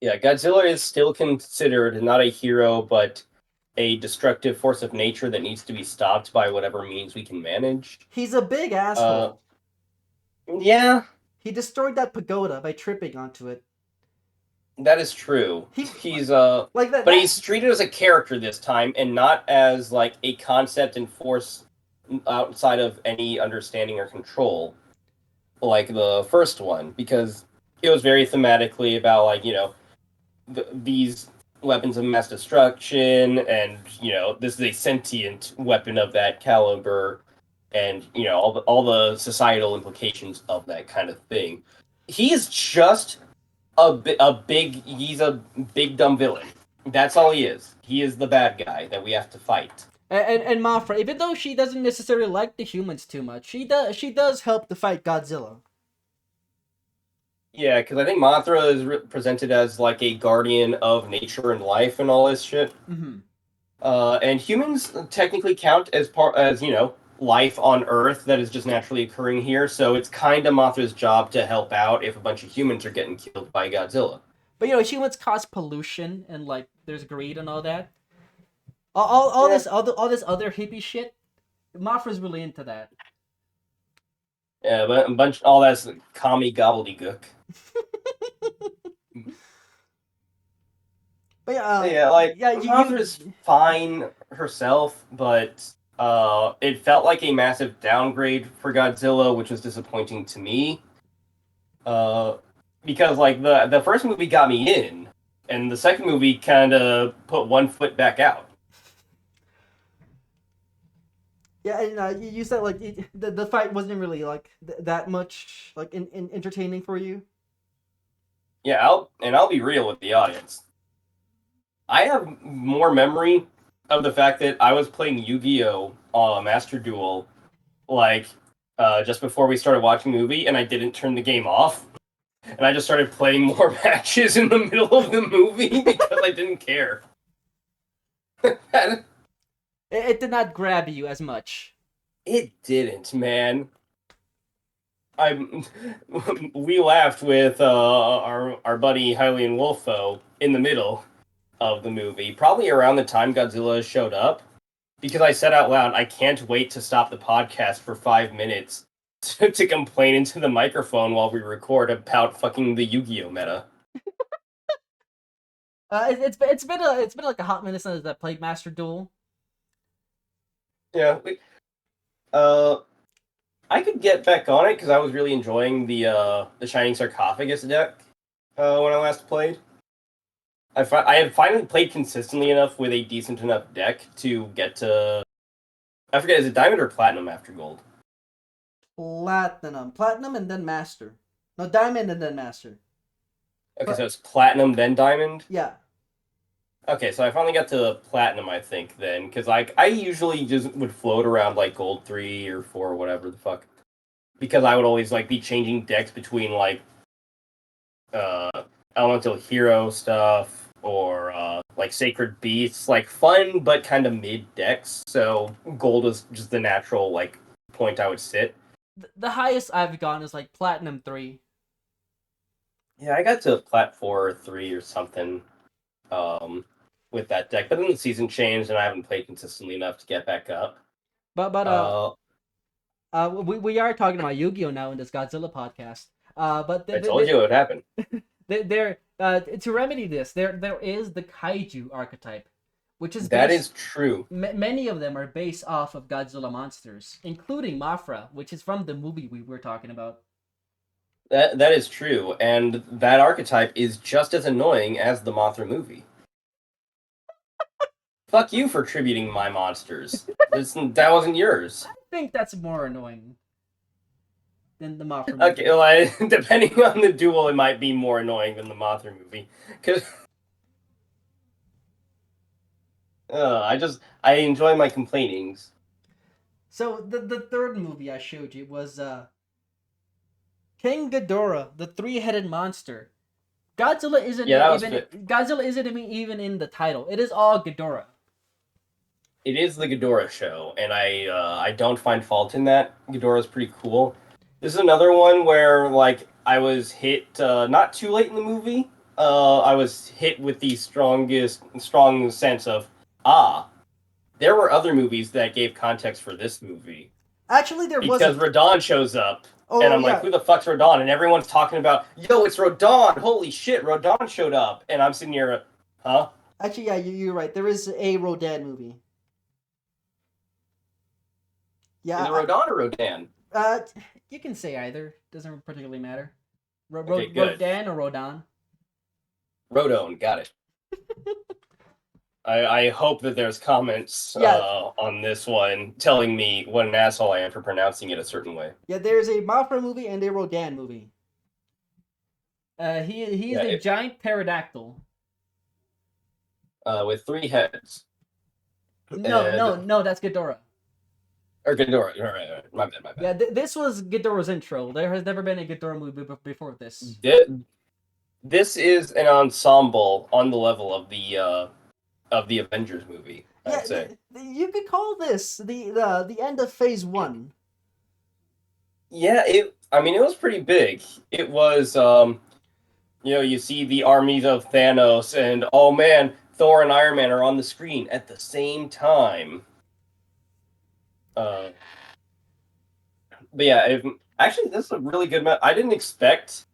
Speaker 2: yeah, Godzilla is still considered not a hero, but a destructive force of nature that needs to be stopped by whatever means we can manage.
Speaker 1: He's a big
Speaker 2: Uh,
Speaker 1: asshole.
Speaker 2: yeah,
Speaker 1: He destroyed that pagoda by tripping onto it.
Speaker 2: that is true.
Speaker 1: He
Speaker 2: He's
Speaker 1: like
Speaker 2: but
Speaker 1: that
Speaker 2: he's treated as a character this time and not as like a concept and force outside of any understanding or control like the first one, because it was very thematically about like, these weapons of mass destruction, and this is a sentient weapon of that caliber, and all the societal implications of that kind of thing. He's just he's a big dumb villain. That's all he is. He is the bad guy that we have to fight.
Speaker 1: and Mothra, even though she doesn't necessarily like the humans too much, she does help to fight Godzilla.
Speaker 2: Yeah, because I think Mothra is presented as like a guardian of nature and life and all this shit.
Speaker 1: Hmm.
Speaker 2: And humans technically count as life on Earth that is just naturally occurring here. So it's kind of Mothra's job to help out if a bunch of humans are getting killed by Godzilla.
Speaker 1: But humans cause pollution and like there's greed and all that. All
Speaker 2: Yeah,
Speaker 1: this other hippie shit. Mothra's really into that.
Speaker 2: yeah, but a bunch all that's commie gobbledygook.
Speaker 1: But
Speaker 2: Yeah, like
Speaker 1: yeah,
Speaker 2: Mothra's fine herself, but it felt like a massive downgrade for Godzilla, which was disappointing to me. Uh, because like the first movie got me in, and the second movie kind of put one foot back out.
Speaker 1: yeah, and you said like the fight wasn't really like that much like in entertaining for you.
Speaker 2: Yeah, I'll be real with the audience. I have more memory of the fact that I was playing Yu-Gi-Oh! Master Duel like just before we started watching the movie, and I didn't turn the game off, and I just started playing more matches in the middle of the movie because I didn't care.
Speaker 1: It did not grab you as much.
Speaker 2: It didn't, man. I we laughed with our buddy Hylian Wolfo in the middle of the movie, probably around the time Godzilla showed up, because I said out loud, "I can't wait to stop the podcast for 5 minutes to complain into the microphone while we record about fucking the Yu-Gi-Oh meta."
Speaker 1: It's been like a hot minute since I played Master Duel.
Speaker 2: Yeah, uh, I could get back on it because I was really enjoying the Shining Sarcophagus deck when I last played. I had finally played consistently enough with a decent enough deck to get to. I forget, is it Diamond or Platinum after Gold?
Speaker 1: Platinum, and then Master. No, Diamond and then Master.
Speaker 2: Okay, so
Speaker 1: But
Speaker 2: it's Platinum then Diamond.
Speaker 1: yeah,
Speaker 2: Okay, so I finally got to Platinum, I think, then, because like I usually just would float around like Gold 3 or 4 or whatever the fuck, because I would always like be changing decks between like uh elemental hero stuff or like sacred beasts, like fun but kind of mid decks. So gold is just the natural like point I would sit.
Speaker 1: the highest I've gone is like Platinum 3.
Speaker 2: Yeah, I got to plat 4 or 3 or something um with that deck, but then the season changed and I haven't played consistently enough to get back up.
Speaker 1: But
Speaker 2: Uh,
Speaker 1: we are talking about Yu-Gi-Oh now in this Godzilla podcast. But
Speaker 2: I told you it would happen.
Speaker 1: there to remedy this, there is the kaiju archetype, which is
Speaker 2: That
Speaker 1: based.
Speaker 2: is true.
Speaker 1: Many of them are based off of Godzilla monsters, including Mothra, which is from the movie we were talking about.
Speaker 2: That is true, and that archetype is just as annoying as the Mothra movie. Fuck you for tributing my monsters. That wasn't yours.
Speaker 1: I think that's more annoying. than the Mothra
Speaker 2: Okay,
Speaker 1: movie.
Speaker 2: well, depending on the duel, it might be more annoying than the Mothra movie. Because I enjoy my complainings.
Speaker 1: So the third movie I showed you was King Ghidorah, the three-headed monster.
Speaker 2: Yeah, that was fit.
Speaker 1: Godzilla isn't even in the title. It is all Ghidorah.
Speaker 2: It is the Ghidorah show, and I don't find fault in that. Ghidorah's pretty cool. This is another one where like I was hit not too late in the movie. I was hit with the strong sense of there were other movies that gave context for this movie
Speaker 1: Actually, there
Speaker 2: because
Speaker 1: wasn't.
Speaker 2: Radon shows up, and
Speaker 1: Oh
Speaker 2: I'm like,
Speaker 1: yeah.
Speaker 2: who the fuck's Radon? And everyone's talking about, yo, it's Radon! Holy shit, Radon showed up, and I'm sitting here, huh?
Speaker 1: Actually, yeah, you're right. There is a Rodan movie.
Speaker 2: Is it
Speaker 1: Yeah,
Speaker 2: Rodon or Rodan?
Speaker 1: uh, you can say either. Doesn't particularly matter.
Speaker 2: Okay, good.
Speaker 1: Rodan or Rodan.
Speaker 2: Rodon, got it. I hope that there's comments
Speaker 1: Yeah,
Speaker 2: on this one telling me what an asshole I am for pronouncing it a certain way.
Speaker 1: yeah. There's a Mothra movie and a Rodan movie. He is
Speaker 2: Yeah,
Speaker 1: a giant pterodactyl.
Speaker 2: with three heads
Speaker 1: No,
Speaker 2: and
Speaker 1: no, no. That's Ghidorah.
Speaker 2: or Ghidorah. Right. My bad, my bad.
Speaker 1: Yeah, this was Ghidorah's intro. There has never been a Ghidorah movie before this.
Speaker 2: This is an ensemble on the level of the Avengers movie.
Speaker 1: Yeah,
Speaker 2: I'd say.
Speaker 1: you could call this the end of Phase One.
Speaker 2: Yeah, it. I mean, it was pretty big. It was. You see the armies of Thanos, and oh man, Thor and Iron Man are on the screen at the same time. Uh, but yeah, actually, this is a really good match. I didn't expect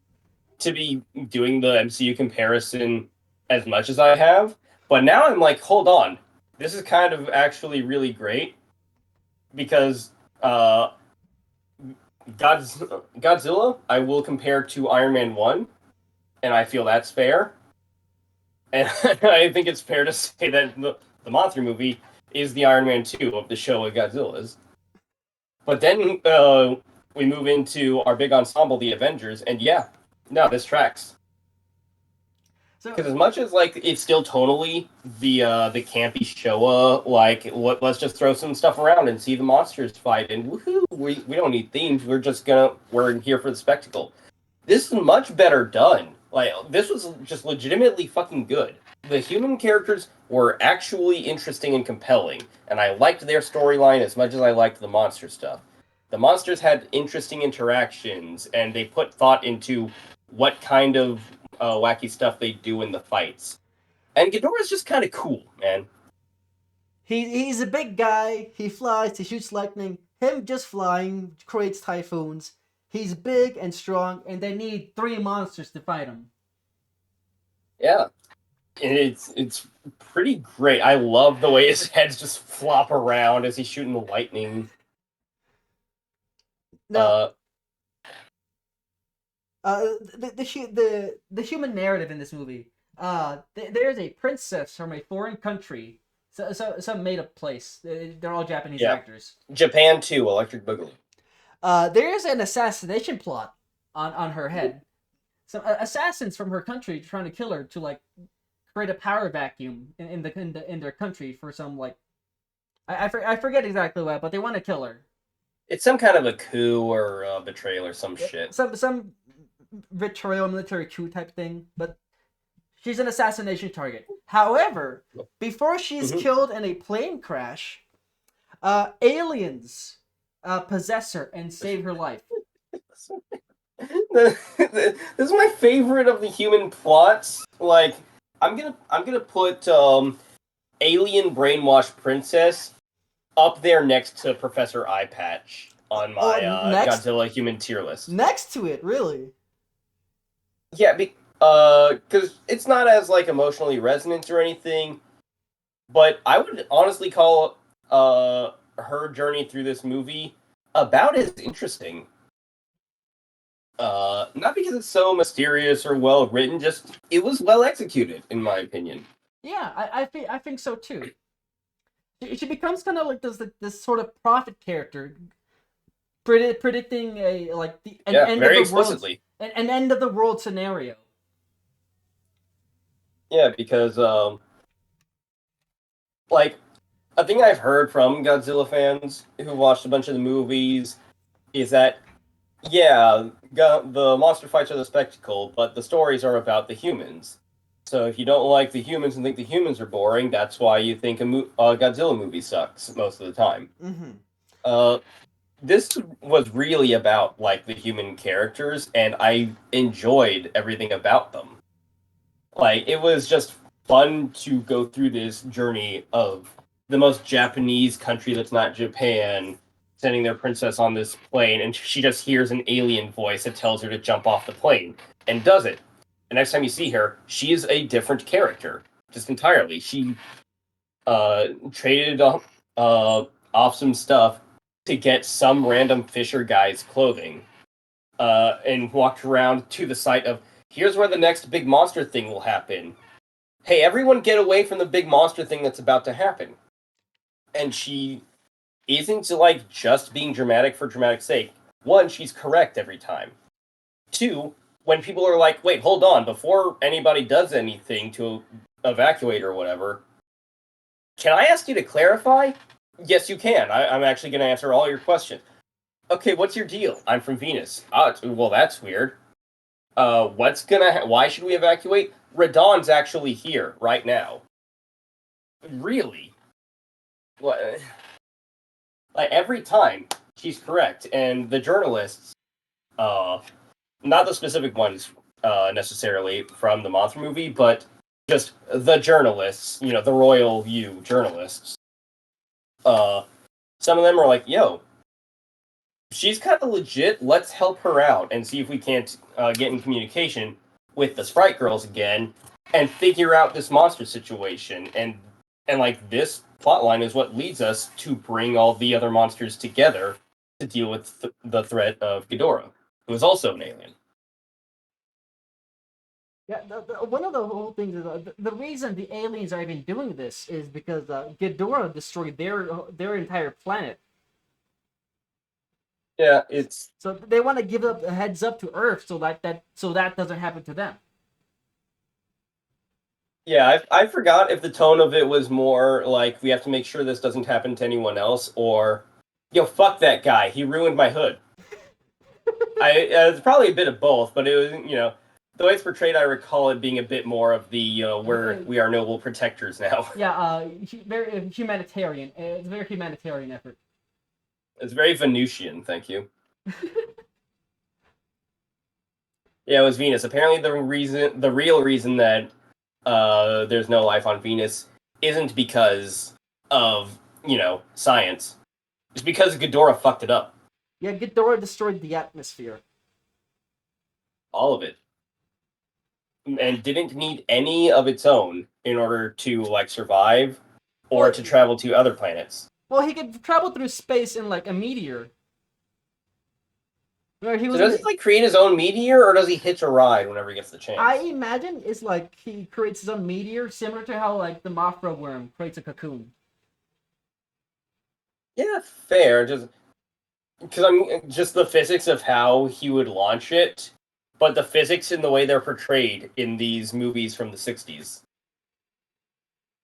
Speaker 2: to be doing the MCU comparison as much as I have, but now I'm like, hold on, this is kind of actually really great because Godzilla I will compare to Iron Man 1, and I feel that's fair. And I think it's fair to say that the Monster movie is the Iron Man 2 of the Showa Godzillas. But then we move into our big ensemble, the Avengers, and yeah, no, this tracks.
Speaker 1: So
Speaker 2: Because as much as like it's still tonally the campy Showa, like let's just throw some stuff around and see the monsters fight, and woohoo! We don't need themes. We're here for the spectacle. This is much better done. Like this was just legitimately fucking good. The human characters were actually interesting and compelling, and I liked their storyline as much as I liked the monster stuff. The monsters had interesting interactions, and they put thought into what kind of wacky stuff they do in the fights. And Ghidorah's just kind of cool, man.
Speaker 1: he's a big guy. He flies. He shoots lightning. Him just flying creates typhoons. He's big and strong, and they need three monsters to fight him.
Speaker 2: Yeah, it's pretty great. I love the way his heads just flop around as he's shooting the lightning.
Speaker 1: Now,
Speaker 2: Uh,
Speaker 1: the human narrative in this movie. There's a princess from a foreign country, some made up place. They're all Japanese
Speaker 2: yeah,
Speaker 1: actors.
Speaker 2: Japan 2, Electric Boogaloo.
Speaker 1: There's an assassination plot on her head. Some assassins from her country trying to kill her to like create a power vacuum in their country for some like I forget exactly what, but they want to kill her.
Speaker 2: It's some kind of a coup or a betrayal or some shit.
Speaker 1: Some betrayal military coup type thing, but she's an assassination target. However, before she's
Speaker 2: Mhm.
Speaker 1: killed in a plane crash, aliens possess her and save her life.
Speaker 2: This is my favorite of the human plots. Like, I'm gonna put alien brainwashed princess up there next to Professor Eye Patch on my
Speaker 1: Next
Speaker 2: Godzilla human tier list.
Speaker 1: next to it, really.
Speaker 2: Yeah, because it's not as like emotionally resonant or anything, but I would honestly call her journey through this movie about as interesting. Not because it's so mysterious or well written, just it was well executed, in my opinion.
Speaker 1: Yeah, I think so too. She becomes kind of like this sort of prophet character, predicting a like an
Speaker 2: Yeah,
Speaker 1: end of
Speaker 2: very
Speaker 1: the world,
Speaker 2: explicitly.
Speaker 1: an end of the world scenario.
Speaker 2: Yeah, because like a thing I've heard from Godzilla fans who watched a bunch of the movies is that yeah, the monster fights are the spectacle, but the stories are about the humans. So if you don't like the humans and think the humans are boring, that's why you think a Godzilla movie sucks most of the time.
Speaker 1: Mm-hmm.
Speaker 2: Uh, this was really about like the human characters, and I enjoyed everything about them. Like it was just fun to go through this journey of the most Japanese country that's not Japan, sending their princess on this plane, and she just hears an alien voice that tells her to jump off the plane and does it. The next time you see her, she is a different character, just entirely. She traded off some stuff to get some random fisher guy's clothing, and walked around to the site of here's where the next big monster thing will happen. Hey, everyone get away from the big monster thing that's about to happen. And she isn't like just being dramatic for dramatic's sake. One, she's correct every time. Two, when people are like, wait, hold on, before anybody does anything to evacuate or whatever, can I ask you to clarify? Yes, you can. I'm actually going to answer all your questions. Okay, what's your deal? I'm from Venus. Well, that's weird. Why should we evacuate? Radon's actually here right now. Really? What? Like every time she's correct, and the journalists, uh, not the specific ones necessarily from the monster movie, but just the journalists, the royal view journalists. Uh, some of them are like, "Yo, she's kind of legit. Let's help her out and see if we can't get in communication with the Sprite Girls again and figure out this monster situation." And like this plot line is what leads us to bring all the other monsters together to deal with the threat of Ghidorah, who is also an alien.
Speaker 1: Yeah, one of the whole things is the reason the aliens are even doing this is because Ghidorah destroyed their entire planet.
Speaker 2: Yeah, it's
Speaker 1: So they want to give up a heads up to Earth so that doesn't happen to them.
Speaker 2: yeah. I forgot if the tone of it was more like we have to make sure this doesn't happen to anyone else, or fuck that guy. He ruined my hood. It's probably a bit of both, but it was the way it's portrayed. I recall it being a bit more of the we are noble protectors now.
Speaker 1: Yeah, very humanitarian. It's a very humanitarian effort.
Speaker 2: It's very Venusian. Thank you. Yeah, it was Venus. Apparently, the real reason that there's no life on Venus isn't because of science. It's because Ghidorah fucked it up.
Speaker 1: Yeah, Ghidorah destroyed the atmosphere.
Speaker 2: All of it. And didn't need any of its own in order to like survive or
Speaker 1: Well,
Speaker 2: to travel to other planets.
Speaker 1: well, he could travel through space in like a meteor. Where he
Speaker 2: So
Speaker 1: was in
Speaker 2: does he
Speaker 1: the,
Speaker 2: like create his own meteor, or does he hitch a ride whenever he gets the
Speaker 1: I
Speaker 2: chance?
Speaker 1: imagine it's like he creates his own meteor, similar to how like the Mothra worm creates a cocoon.
Speaker 2: Yeah, fair. Just because I'm just the physics of how he would launch it, but the physics in the way they're portrayed in these movies from the '60s.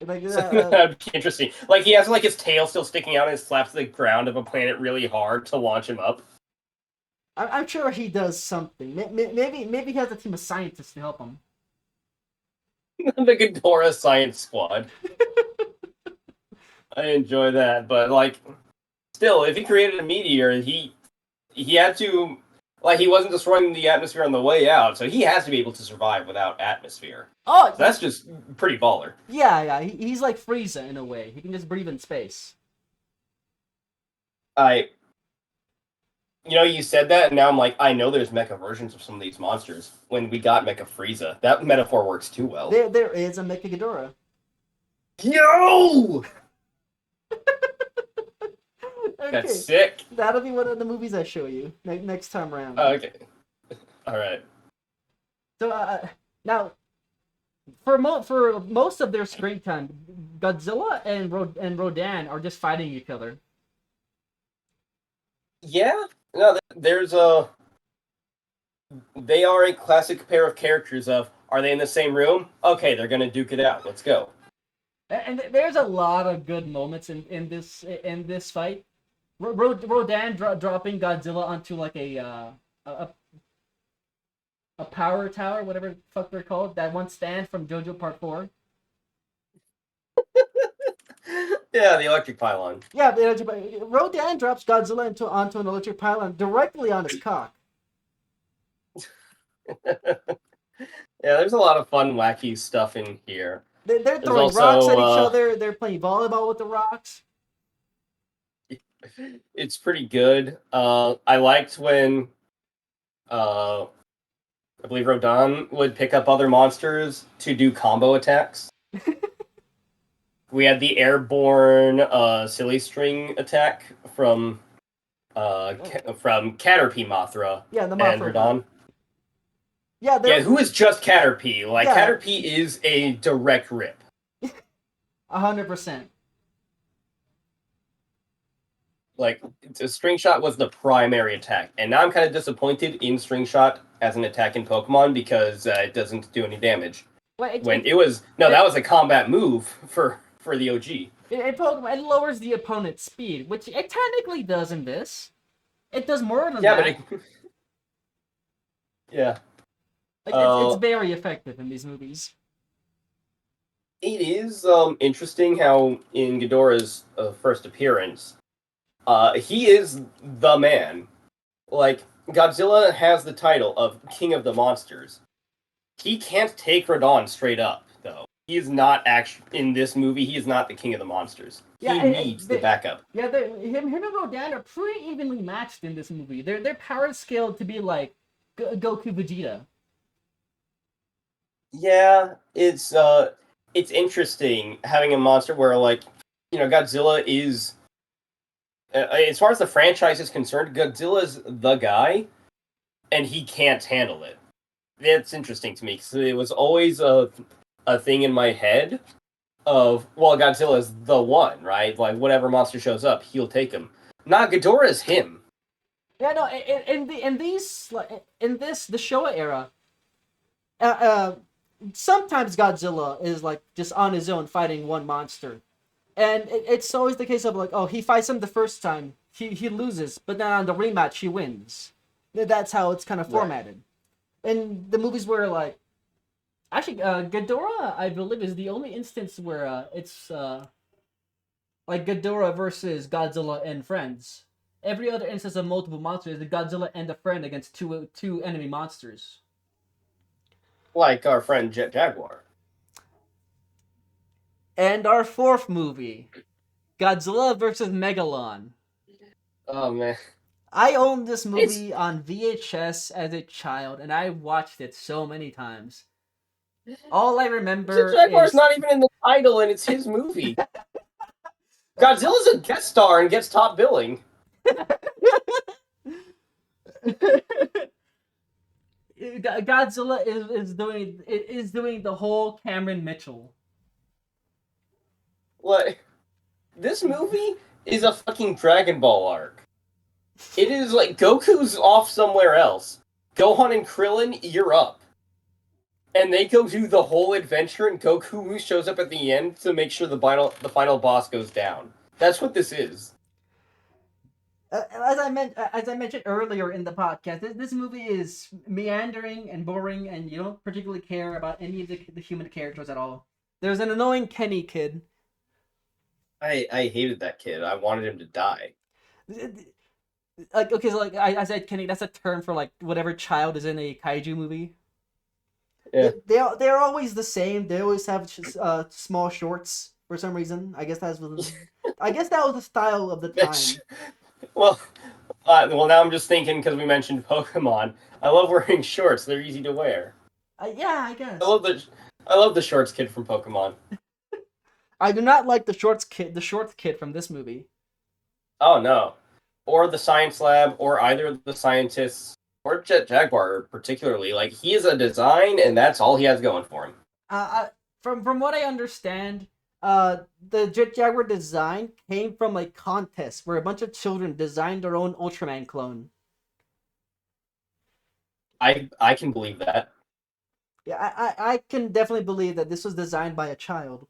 Speaker 1: Like
Speaker 2: So that'd be interesting. Like he has like his tail still sticking out and slaps the ground of a planet really hard to launch him up.
Speaker 1: I'm sure he does something. Maybe he has a team of scientists to help him.
Speaker 2: The Ghidorah Science Squad. I enjoy that, but like, still, if he created a meteor, he had to like he wasn't destroying the atmosphere on the way out, so he has to be able to survive without atmosphere.
Speaker 1: Oh,
Speaker 2: So that's just pretty baller.
Speaker 1: yeah. He's like Frieza in a way. He can just breathe in space.
Speaker 2: I you said that, and now I'm like, I know there's mecha versions of some of these monsters. When we got Mecha Frieza, that metaphor works too well.
Speaker 1: There is a Mecha Ghidorah.
Speaker 2: Yo!
Speaker 1: Okay,
Speaker 2: That's sick.
Speaker 1: that'll be one of the movies I show you next time around.
Speaker 2: Okay. All right.
Speaker 1: So now, for most of their screen time, Godzilla and Rodan are just fighting each other.
Speaker 2: Yeah, No, there's a. They are a classic pair of characters. Of are they in the same room? Okay, they're gonna duke it out. Let's go.
Speaker 1: And there's a lot of good moments in this fight. Rodan dropping Godzilla onto like a a power tower, whatever the fuck they're called, that one stand from JoJo Part 4.
Speaker 2: Yeah, the electric pylon.
Speaker 1: Yeah, Rodan drops Godzilla onto an electric pylon directly on his cock.
Speaker 2: Yeah, there's a lot of fun, wacky stuff in here.
Speaker 1: They're
Speaker 2: There's
Speaker 1: throwing rocks at
Speaker 2: also
Speaker 1: each other. They're playing volleyball with the rocks.
Speaker 2: it's pretty good. I liked when uh, I believe Rodan would pick up other monsters to do combo attacks. We had the airborne silly string attack from Caterpie Mothra
Speaker 1: Yeah, the
Speaker 2: and
Speaker 1: Mothra.
Speaker 2: Rodan.
Speaker 1: Yeah,
Speaker 2: who is just Caterpie? Like
Speaker 1: Yeah.
Speaker 2: Caterpie is a direct rip.
Speaker 1: 100%.
Speaker 2: Like the string shot was the primary attack, and now I'm kind of disappointed in string shot as an attack in Pokemon because it doesn't do any damage. That was a combat move for the OG.
Speaker 1: In Pokemon, it lowers the opponent's speed, which it technically does in this. It does more than that.
Speaker 2: Yeah.
Speaker 1: Like, it's very effective in these movies.
Speaker 2: It is interesting how in Ghidorah's first appearance, he is the man. Like, Godzilla has the title of King of the Monsters. He can't take Rodan straight up, though. He is not actually, in this movie, he is not the King of the Monsters. He needs the backup.
Speaker 1: Yeah, him and Rodan are pretty evenly matched in this movie. They're power scaled to be like Goku Vegeta.
Speaker 2: Yeah, it's interesting having a monster where, like, Godzilla is as far as the franchise is concerned, Godzilla's the guy, and he can't handle it. It's interesting to me because it was always a thing in my head of, well, Godzilla's the one, right? Like whatever monster shows up, he'll take him. Nah, Ghidorah's him.
Speaker 1: Yeah, no, in this the Showa era, sometimes Godzilla is like just on his own fighting one monster, and it's always the case of like, oh, he fights him the first time, he loses, but then on the rematch he wins. That's how it's kind of formatted. Right. And the movies where like, actually, Ghidorah, I believe, is the only instance where it's like Ghidorah versus Godzilla and friends. Every other instance of multiple monsters is Godzilla and a friend against two enemy monsters.
Speaker 2: Like our friend Jet Jaguar.
Speaker 1: And our fourth movie, Godzilla versus Megalon.
Speaker 2: Oh, man.
Speaker 1: I owned this movie on VHS as a child, and I watched it so many times. All I remember
Speaker 2: Jet Jaguar's not even in the title, and it's his movie. Godzilla's a guest star and gets top billing.
Speaker 1: Godzilla is doing the whole Cameron Mitchell.
Speaker 2: Like, this movie is a fucking Dragon Ball arc. It is like Goku's off somewhere else. Gohan and Krillin, you're up. And they go do the whole adventure, and Goku shows up at the end to make sure the final boss goes down. That's what this is.
Speaker 1: As I mentioned earlier in the podcast, this movie is meandering and boring, and you don't particularly care about any of the human characters at all. There's an annoying Kenny kid.
Speaker 2: I hated that kid. I wanted him to die.
Speaker 1: Like, okay, so like I said, Kenny, that's a term for like whatever child is in a kaiju movie.
Speaker 2: Yeah.
Speaker 1: They're always the same. They always have small shorts for some reason. I guess that was the style of the time.
Speaker 2: Well, now I'm just thinking because we mentioned Pokemon. I love wearing shorts. They're easy to wear.
Speaker 1: Yeah, I guess.
Speaker 2: I love the shorts kid from Pokemon.
Speaker 1: I do not like the shorts kid from this movie.
Speaker 2: Oh no, or the science lab, or either of the scientists, or Jet Jaguar particularly. Like, he is a design, and that's all he has going for him.
Speaker 1: From what I understand, the Jet Jaguar design came from a contest where a bunch of children designed their own Ultraman clone.
Speaker 2: I can believe that.
Speaker 1: Yeah, I can definitely believe that this was designed by a child.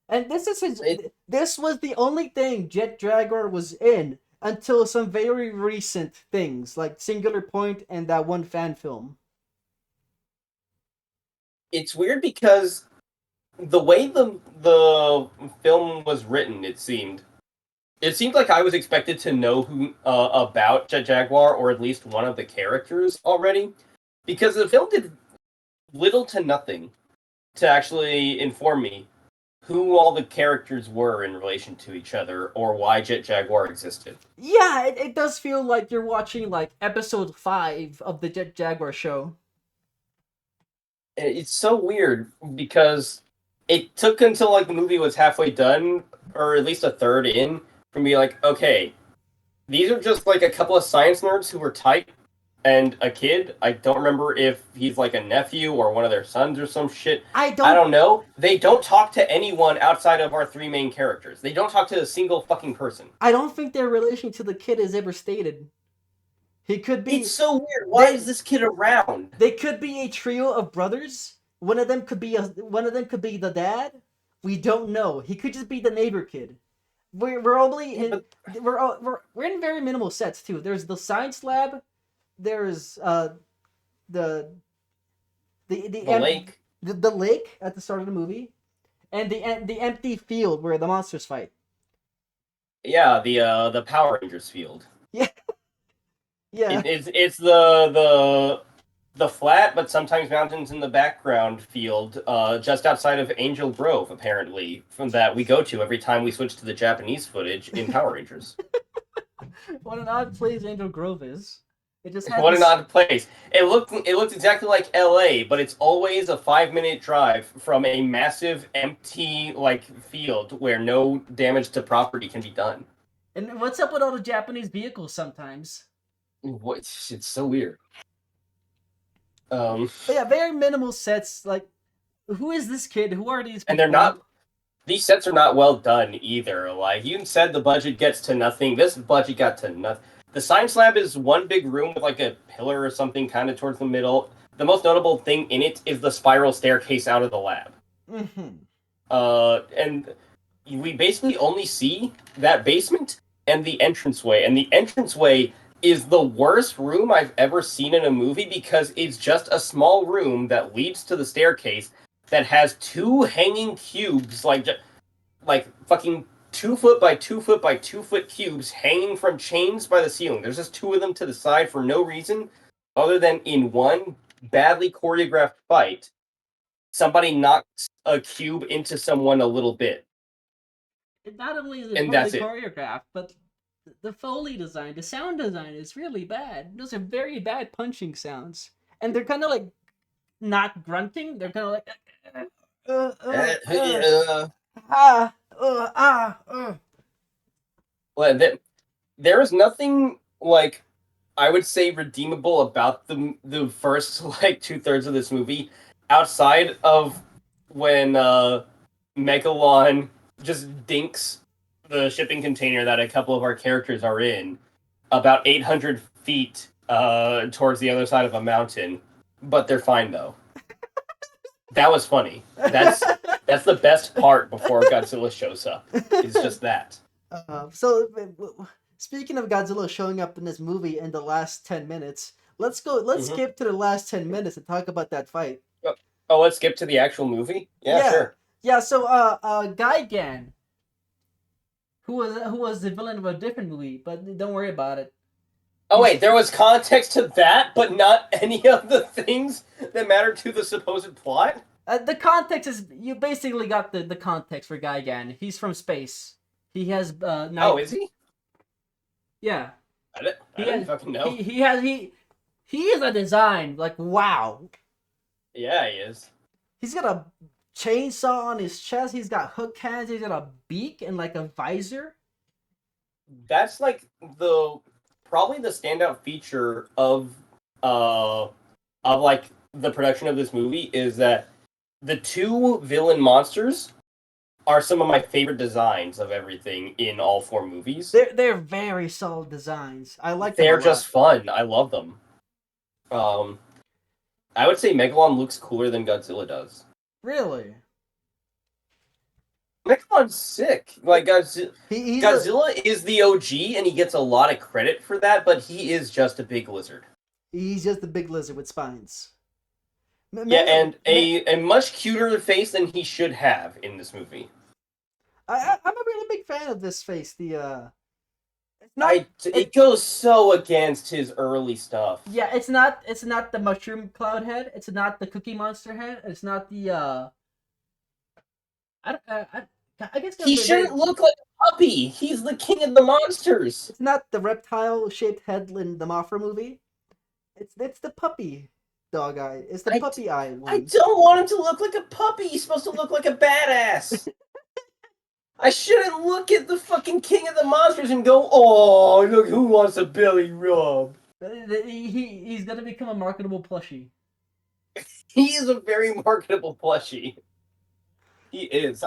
Speaker 1: And
Speaker 2: It
Speaker 1: this was the only thing Jet Jaguar was in until some very recent things like Singular Point and that one fan film.
Speaker 2: it's weird because the way the film was written, it seemed like I was expected to know who about Jet Jaguar or at least one of the characters already, because the film did little to nothing to actually inform me who all the characters were in relation to each other or why Jet Jaguar existed.
Speaker 1: Yeah, it does feel like you're watching like episode 5 of the Jet Jaguar show.
Speaker 2: It's so weird because it took until like the movie was halfway done, or at least a third in, for me like, okay, these are just like a couple of science nerds who were tight and a kid. I don't remember if he's like a nephew or one of their sons or some shit.
Speaker 1: I
Speaker 2: I
Speaker 1: don't
Speaker 2: don't know. They don't talk to anyone outside of our three main characters. They don't talk to a single fucking person.
Speaker 1: I don't think their relation to the kid is ever stated. He could
Speaker 2: It's
Speaker 1: be
Speaker 2: so weird. Why
Speaker 1: they
Speaker 2: is this kid around?
Speaker 1: they could be a trio of brothers. One of them could be the dad. We don't know. He could just be the neighbor kid. We're only
Speaker 2: Yeah,
Speaker 1: in
Speaker 2: but
Speaker 1: we're in very minimal sets too. There's the science lab. There's the the the,
Speaker 2: the
Speaker 1: em-
Speaker 2: lake.
Speaker 1: the lake at the start of the movie, and the empty field where the monsters fight.
Speaker 2: Yeah, the Power Rangers field.
Speaker 1: Yeah, yeah.
Speaker 2: It's the flat but sometimes mountains in the background field just outside of Angel Grove, apparently, from that we go to every time we switch to the Japanese footage in Power Rangers.
Speaker 1: What an odd place Angel Grove is. It just has
Speaker 2: What an
Speaker 1: this.
Speaker 2: odd place. It looked exactly like LA, but it's always a 5 minute drive from a massive empty like field where no damage to property can be done.
Speaker 1: And what's up with all the Japanese vehicles sometimes?
Speaker 2: What it's so weird. Um
Speaker 1: But yeah, very minimal sets. Like, who is this kid? Who are these
Speaker 2: and they're
Speaker 1: people?
Speaker 2: not these sets are not well done either. Like you said, the budget gets to nothing. This budget got to nothing. The science lab is one big room with like a pillar or something kind of towards the middle. The most notable thing in it is the spiral staircase out of the lab.
Speaker 1: Mm-hmm.
Speaker 2: And we basically only see that basement and the entranceway. And the entranceway is the worst room I've ever seen in a movie because it's just a small room that leads to the staircase that has two hanging cubes, like fucking 2 foot by 2 foot by 2 foot cubes hanging from chains by the ceiling. There's just two of them to the side for no reason other than in one badly choreographed fight, somebody knocks a cube into someone a little bit,
Speaker 1: Not only is it
Speaker 2: and
Speaker 1: poorly
Speaker 2: that's it.
Speaker 1: choreographed, but the Foley design, the sound design is really bad. Those are very bad punching sounds. And they're kind of like not grunting. They're kind of like, uh, uh, uh,
Speaker 2: Uh,
Speaker 1: ah.
Speaker 2: well, there is nothing like I would say redeemable about the first like 2/3 of this movie, outside of when Megalon just dinks the shipping container that a couple of our characters are in about 800 feet towards the other side of a mountain, but they're fine though. That was funny. That's the best part before Godzilla shows up. Is just that.
Speaker 1: Speaking of Godzilla showing up in this movie in the last 10 minutes, let's go. Let's
Speaker 2: Mm-hmm.
Speaker 1: skip to the last 10 minutes and talk about that fight.
Speaker 2: Oh, let's skip to the actual movie. Yeah,
Speaker 1: Yeah,
Speaker 2: sure.
Speaker 1: yeah. So, Gigan, who was the villain of a different movie, but don't worry about it.
Speaker 2: Oh
Speaker 1: He's
Speaker 2: wait, there was context to that, but not any of the things that matter to the supposed plot.
Speaker 1: the context is you basically got the context for Gigan. He's from space. He has
Speaker 2: Oh,
Speaker 1: night.
Speaker 2: is he?
Speaker 1: Yeah,
Speaker 2: I
Speaker 1: he
Speaker 2: didn't
Speaker 1: has
Speaker 2: fucking know.
Speaker 1: he has he is a design like wow.
Speaker 2: Yeah, he is.
Speaker 1: He's got a chainsaw on his chest. He's got hook hands. He's got a beak and like a visor.
Speaker 2: That's like the probably the standout feature of like the production of this movie is that the two villain monsters are some of my favorite designs of everything in all four movies.
Speaker 1: They're very solid designs. I like them a
Speaker 2: They're
Speaker 1: lot.
Speaker 2: just fun. I love them. Um, I would say Megalon looks cooler than Godzilla does.
Speaker 1: Really?
Speaker 2: Megalon's sick. Like
Speaker 1: He's a
Speaker 2: Godzilla is the OG, and he gets a lot of credit for that. But he is just a big lizard.
Speaker 1: he's just a big lizard with spines.
Speaker 2: Yeah,
Speaker 1: Mega,
Speaker 2: and a much cuter face than he should have in this movie.
Speaker 1: I'm a really big fan of this face. It's not
Speaker 2: It goes so against his early stuff.
Speaker 1: yeah, it's not the mushroom cloud head. It's not the Cookie Monster head. It's not the I don't- I guess
Speaker 2: He shouldn't look like a puppy. He's the king of the monsters.
Speaker 1: it's not the reptile shaped head in the Mothra movie. It's the puppy dog eye. It's the puppy eye
Speaker 2: I
Speaker 1: one.
Speaker 2: don't want him to look like a puppy. He's supposed to look like a badass. I shouldn't look at the fucking king of the monsters and go, "Oh, look, who wants a belly rub?"
Speaker 1: He's gonna become a marketable plushie.
Speaker 2: He is a very marketable plushie. He is.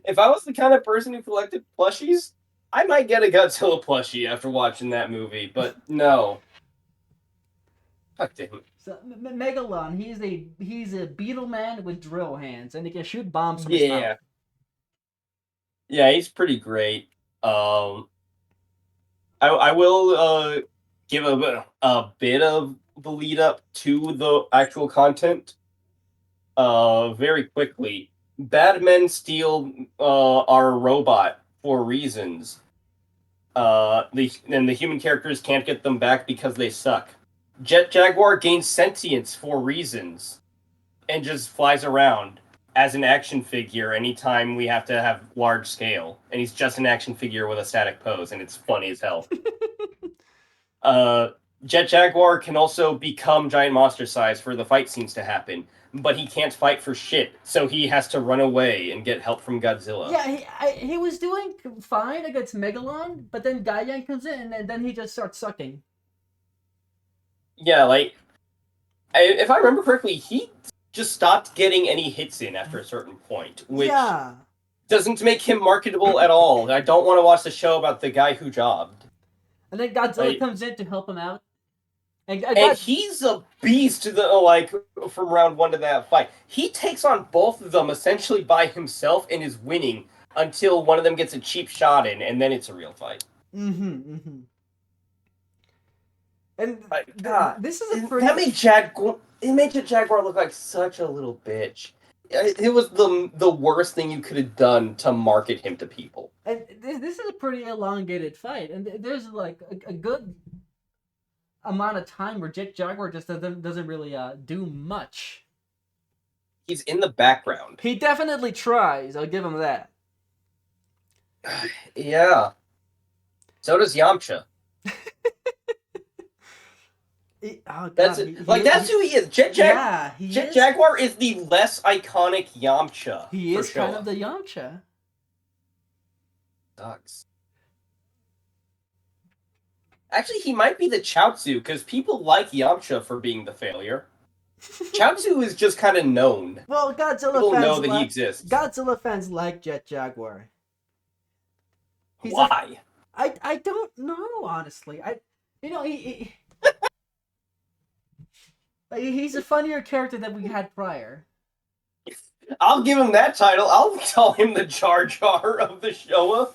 Speaker 2: If I was the kind of person who collected plushies, I might get a Godzilla plushie after watching that movie. But no, fuck him.
Speaker 1: So Megalon, he's a beetle man with drill hands, and he can shoot bombs from his mouth.
Speaker 2: Yeah, he's pretty great. I will give a bit of the lead up to the actual content. Very quickly. Bad men steal our robot for reasons. The human characters can't get them back because they suck. Jet Jaguar gains sentience for reasons and just flies around as an action figure anytime we have to have large scale. And he's just an action figure with a static pose, and it's funny as hell. Jet Jaguar can also become giant monster size for the fight scenes to happen, but he can't fight for shit, so he has to run away and get help from Godzilla.
Speaker 1: Yeah, he was doing fine against Megalon, but then Gaiyan comes in, and then he just starts sucking.
Speaker 2: Yeah, like, if I remember correctly, he just stopped getting any hits in after a certain point, which doesn't make him marketable at all. I don't want to watch the show about the guy who jobbed.
Speaker 1: And then Godzilla comes in to help him out.
Speaker 2: And he's a beast from round one to that fight. He takes on both of them essentially by himself and is winning until one of them gets a cheap shot in, and then it's a real fight.
Speaker 1: And this is
Speaker 2: that made Jaguar look like such a little bitch. It was the worst thing you could have done to market him to people.
Speaker 1: And this is a pretty elongated fight, and there's like a good amount of time where Jet Jaguar just doesn't really do much.
Speaker 2: He's in the background.
Speaker 1: He definitely tries. I'll give him that.
Speaker 2: Yeah. So does Yamcha. That's who he is. Jet Jaguar is the less iconic Yamcha.
Speaker 1: He is kind of the Yamcha.
Speaker 2: Sucks. Actually, he might be the Chaozu, because people like Yamcha for being the failure. Chaozu is just kind of known.
Speaker 1: Well,
Speaker 2: People know that he exists.
Speaker 1: Godzilla fans like Jet Jaguar.
Speaker 2: Why?
Speaker 1: I don't know, honestly. He's a funnier character than we had prior.
Speaker 2: I'll give him that title. I'll call him the Jar Jar of the Showa.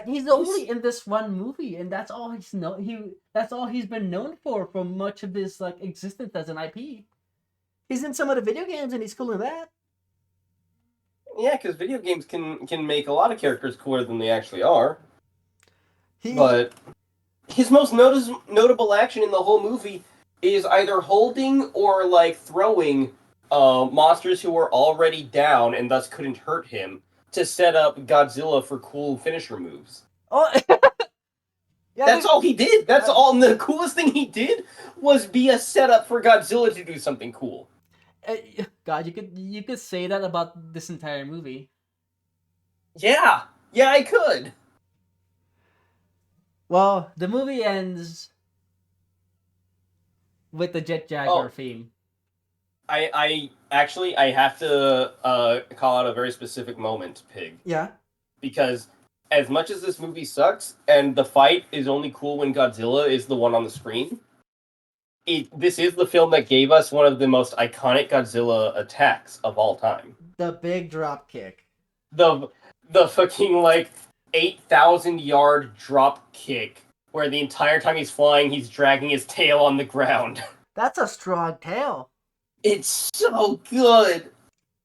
Speaker 1: He's only in this one movie, and that's all that's all he's been known for much of his existence as an IP. He's in some of the video games, and he's cool in that.
Speaker 2: Yeah, because video games can make a lot of characters cooler than they actually are. But his most notable action in the whole movie is either holding or throwing monsters who were already down and thus couldn't hurt him to set up Godzilla for cool finisher moves.
Speaker 1: Oh,
Speaker 2: yeah, that's all he did. That's all. And the coolest thing he did was be a setup for Godzilla to do something cool.
Speaker 1: God, you could say that about this entire movie.
Speaker 2: Yeah, I could.
Speaker 1: Well, the movie ends with the Jet Jaguar theme.
Speaker 2: I have to call out a very specific moment, Pig.
Speaker 1: Yeah.
Speaker 2: Because as much as this movie sucks, and the fight is only cool when Godzilla is the one on the screen, this is the film that gave us one of the most iconic Godzilla attacks of all time.
Speaker 1: The big drop kick.
Speaker 2: The the fucking like 8,000-yard drop kick where the entire time he's flying, he's dragging his tail on the ground.
Speaker 1: That's a strong tail.
Speaker 2: It's so good.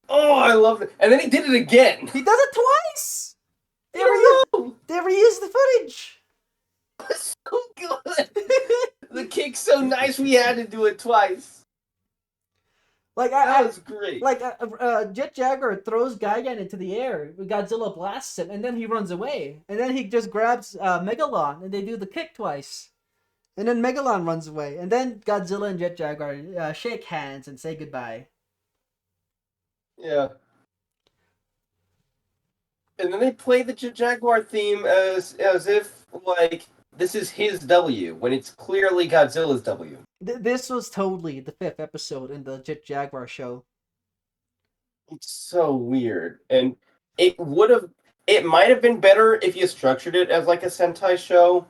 Speaker 2: Oh, I love it. And then he did it again.
Speaker 1: He does it twice. They
Speaker 2: know.
Speaker 1: reused the footage.
Speaker 2: It's so good. The kick's so nice we had to do it twice.
Speaker 1: Like
Speaker 2: that was great.
Speaker 1: Like Jet Jaguar throws Gigan into the air. Godzilla blasts him, and then he runs away. And then he just grabs Megalon, and they do the kick twice. And then Megalon runs away. And then Godzilla and Jet Jaguar shake hands and say goodbye.
Speaker 2: Yeah. And then they play the Jet Jaguar theme as if, like, this is his W, when it's clearly Godzilla's W.
Speaker 1: This was totally the 5th episode in the Jet Jaguar show.
Speaker 2: It's so weird. And it might have been better if you structured it as like a Sentai show,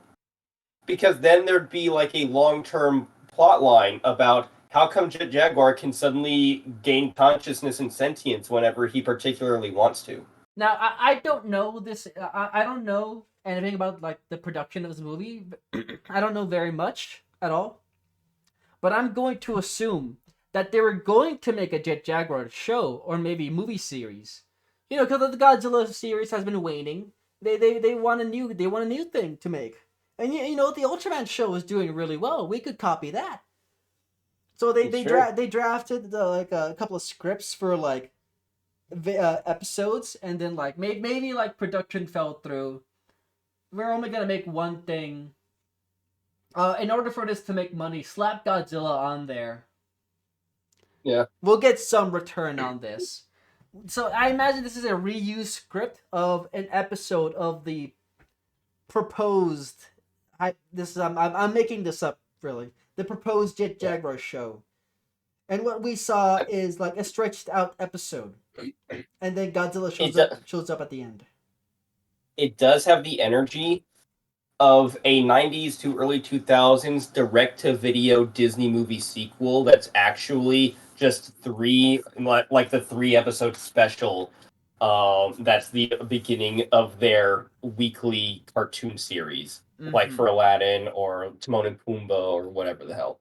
Speaker 2: because then there'd be like a long-term plot line about how come Jet Jaguar can suddenly gain consciousness and sentience whenever he particularly wants to.
Speaker 1: Now, I don't know this. I don't know anything about like the production of this movie. I don't know very much at all. But I'm going to assume that they were going to make a Jet Jaguar show or maybe movie series. You know, because the Godzilla series has been waning. They want a new thing to make. And you know the Ultraman show is doing really well. We could copy that. So they drafted like a couple of scripts for like episodes, and then like maybe like production fell through. We're only gonna make one thing. In order for this to make money, slap Godzilla on there.
Speaker 2: Yeah.
Speaker 1: We'll get some return on this. So I imagine this is a reused script of an episode of the proposed. I'm making this up really. The proposed Jet Jaguar show, and what we saw is like a stretched out episode, and then Godzilla shows up at the end.
Speaker 2: It does have the energy of a 90s to early 2000s direct-to-video Disney movie sequel that's actually just the 3-episode special. That's the beginning of their weekly cartoon series, like for Aladdin or Timon and Pumbaa or whatever the hell.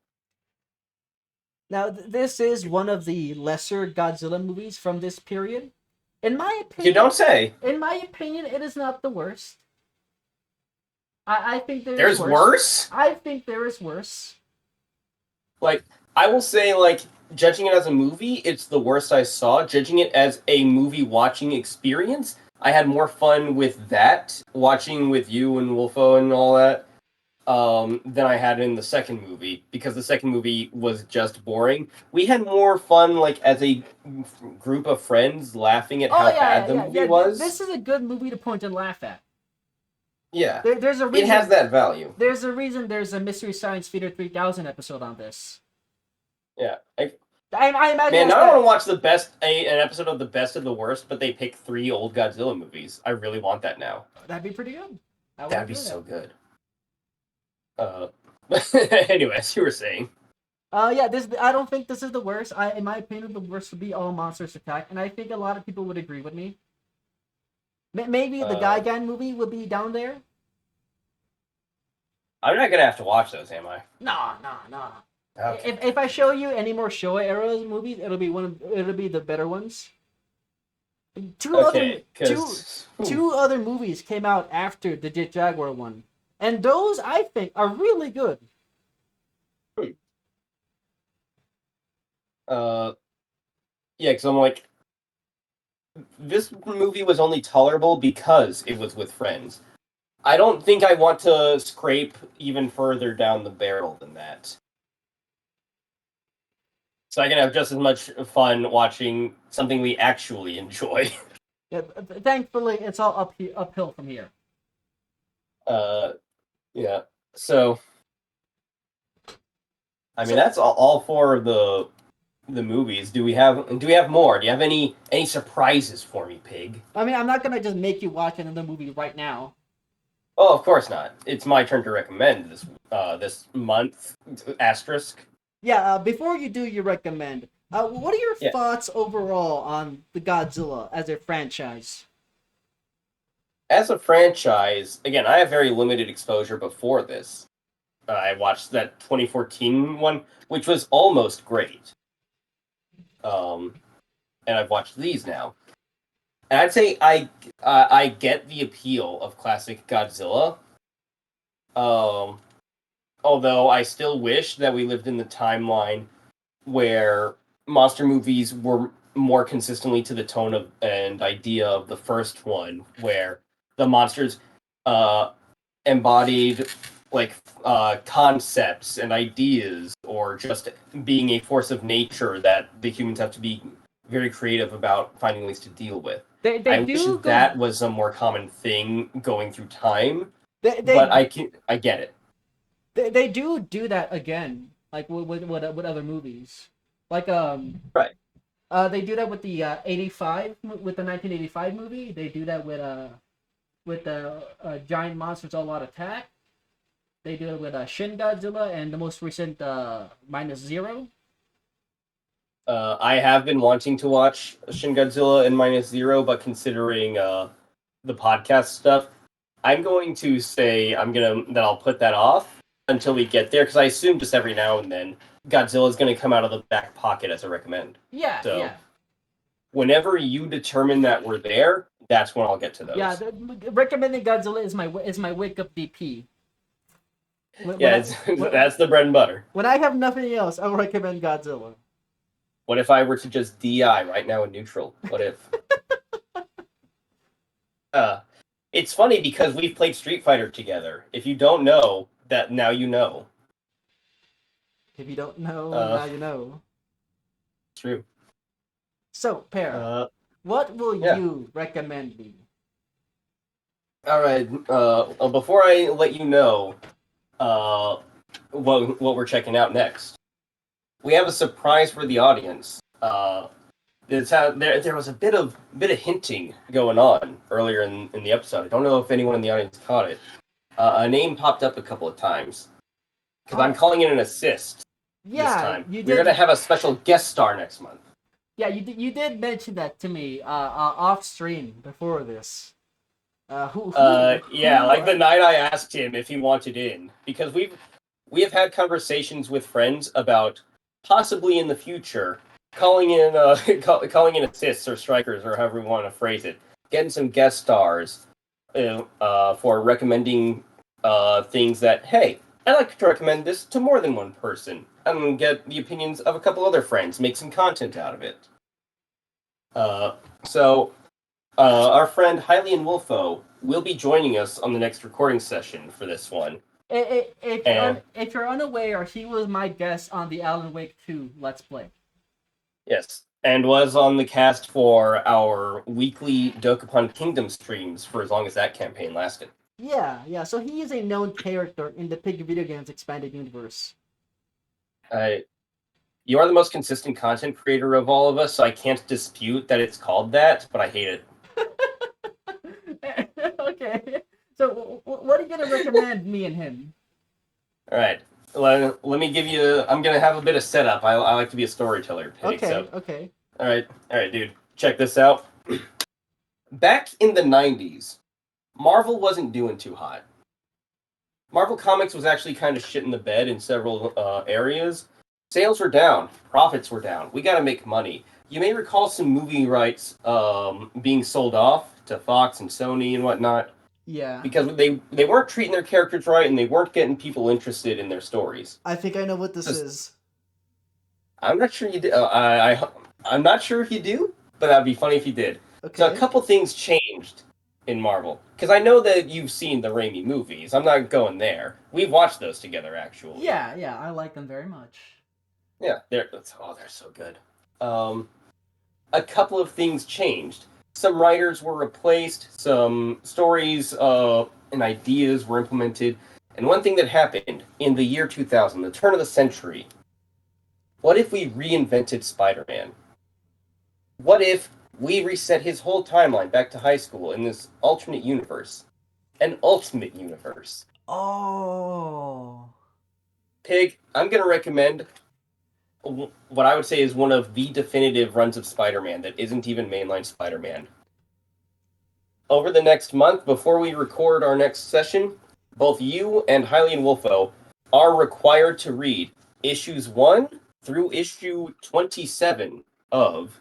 Speaker 1: Now, this is one of the lesser Godzilla movies from this period. In my opinion,
Speaker 2: you don't say.
Speaker 1: In my opinion, it is not the worst. I think
Speaker 2: there's worse.
Speaker 1: I think there is worse.
Speaker 2: Like, I will say, like, judging it as a movie, it's the worst I saw. Judging it as a movie watching experience, I had more fun with that, watching with you and Wolfo and all that, than I had in the second movie, because the second movie was just boring. We had more fun, like, as a group of friends, laughing at how bad the movie was.
Speaker 1: This is a good movie to point and laugh at.
Speaker 2: Yeah,
Speaker 1: there's a reason,
Speaker 2: it has that value.
Speaker 1: There's a reason there's a Mystery Science Theater 3000 episode on this.
Speaker 2: Yeah, I
Speaker 1: imagine.
Speaker 2: Man, now I want to watch an episode of the best of the worst, but they pick 3 old Godzilla movies. I really want that now.
Speaker 1: That'd be pretty good.
Speaker 2: That'd be so good. Anyways, you were saying.
Speaker 1: Yeah, I don't think this is the worst. In my opinion, the worst would be All Monsters Attack, and I think a lot of people would agree with me. Maybe the Gigan movie would be down there.
Speaker 2: I'm not gonna have to watch those, am I?
Speaker 1: No.
Speaker 2: Okay.
Speaker 1: If I show you any more Showa era movies, it'll be the better ones. Two other movies came out after the Jet Jaguar one, and those I think are really good.
Speaker 2: Yeah, because I'm like, this movie was only tolerable because it was with friends. I don't think I want to scrape even further down the barrel than that. So I can have just as much fun watching something we actually enjoy.
Speaker 1: Yeah, thankfully, it's all uphill from here.
Speaker 2: Yeah. So, I mean, that's all 4 of the the movies. Do we have more? Do you have any surprises for me, Pig?
Speaker 1: I mean, I'm not gonna just make you watch another movie right now.
Speaker 2: Oh, of course not. It's my turn to recommend this month asterisk.
Speaker 1: Yeah, before you do your recommend, what are your
Speaker 2: Yeah.
Speaker 1: thoughts overall on the Godzilla as a franchise?
Speaker 2: As a franchise, again, I have very limited exposure before this. I watched that 2014 one, which was almost great. Um, and I've watched these now. And I'd say I get the appeal of classic Godzilla. Um, Although I still wish that we lived in the timeline where monster movies were more consistently to the tone of and idea of the first one, where the monsters uh, embodied like concepts and ideas, or just being a force of nature that the humans have to be very creative about finding ways to deal with.
Speaker 1: They
Speaker 2: I wish
Speaker 1: do go.
Speaker 2: that was a more common thing going through time,
Speaker 1: They
Speaker 2: but
Speaker 1: they
Speaker 2: I get it.
Speaker 1: they do that again, like with other movies, like
Speaker 2: Right.
Speaker 1: they do that with the 85 with the 1985 movie. They do that with the giant monsters all out attack. They do it with Shin Godzilla and the most recent Minus Zero.
Speaker 2: I have been wanting to watch Shin Godzilla and Minus Zero, but considering the podcast stuff, I'm going to say that I'll put that off until we get there, because I assume just every now and then Godzilla is going to come out of the back pocket as a recommend.
Speaker 1: Yeah,
Speaker 2: So
Speaker 1: yeah,
Speaker 2: whenever you determine that we're there, that's when I'll get to
Speaker 1: yeah.
Speaker 2: those.
Speaker 1: Recommending Godzilla is my wake up DP.
Speaker 2: Yeah, that's the bread and butter.
Speaker 1: When I have nothing else, I'll recommend Godzilla.
Speaker 2: What if I were to just DI right now in neutral? What if? uh, it's funny because we've played Street Fighter together. If you don't know that, now you know.
Speaker 1: If you don't know,
Speaker 2: Uh,
Speaker 1: now you know.
Speaker 2: True.
Speaker 1: So, Para, what will
Speaker 2: Yeah.
Speaker 1: you recommend me?
Speaker 2: All right. Before I let you know, what we're checking out next, we have a surprise for the audience. There was a bit of hinting going on earlier in the episode. I don't know if anyone in the audience caught it. A name popped up a couple of times because I'm calling it an assist this
Speaker 1: Yeah,
Speaker 2: time.
Speaker 1: you
Speaker 2: We're gonna
Speaker 1: did.
Speaker 2: have a special guest star next month.
Speaker 1: Yeah, you did mention that to me off stream before this.
Speaker 2: Yeah, like the night I asked him if he wanted in, because we have had conversations with friends about possibly in the future calling in assists or strikers, or however we want to phrase it, getting some guest stars for recommending things that, hey, I'd like to recommend this to more than one person and get the opinions of a couple other friends, make some content out of it. So our friend Hylian Wolfo will be joining us on the next recording session for this one.
Speaker 1: If you're unaware, he was my guest on the Alan Wake 2 Let's Play.
Speaker 2: Yes, and was on the cast for our weekly Dokapon Kingdom streams for as long as that campaign lasted.
Speaker 1: Yeah. So he is a known character in the Pig Video Games expanded universe.
Speaker 2: You are the most consistent content creator of all of us, so I can't dispute that it's called that, but I hate it.
Speaker 1: Okay. So what are you gonna recommend me and him?
Speaker 2: All right. Let me give you. I'm gonna have a bit of setup. I like to be a storyteller, Pig.
Speaker 1: Okay.
Speaker 2: So,
Speaker 1: Okay.
Speaker 2: all right, dude. Check this out. Back in the '90s, Marvel wasn't doing too hot. Marvel Comics was actually kind of shit in the bed in several areas. Sales were down, profits were down. We got to make money. You may recall some movie rights being sold off to Fox and Sony and whatnot.
Speaker 1: Yeah.
Speaker 2: Because they weren't treating their characters right, and they weren't getting people interested in their stories.
Speaker 1: I think I know what this is.
Speaker 2: I'm not sure you did. I'm not sure if you do, but that'd be funny if you did.
Speaker 1: Okay.
Speaker 2: So a couple things changed in Marvel, because I know that you've seen the Raimi movies. I'm not going there. We've watched those together, actually.
Speaker 1: Yeah, I like them very much.
Speaker 2: Yeah, they're so good. A couple of things changed. Some writers were replaced. Some stories and ideas were implemented. And one thing that happened in the year 2000, the turn of the century, What if we reinvented Spider-Man? What if we reset his whole timeline back to high school in this alternate universe? An ultimate universe.
Speaker 1: Oh.
Speaker 2: Pig, I'm going to recommend what I would say is one of the definitive runs of Spider-Man that isn't even mainline Spider-Man. Over the next month, before we record our next session, both you and Hylian Wolfo are required to read issues 1 through issue 27 of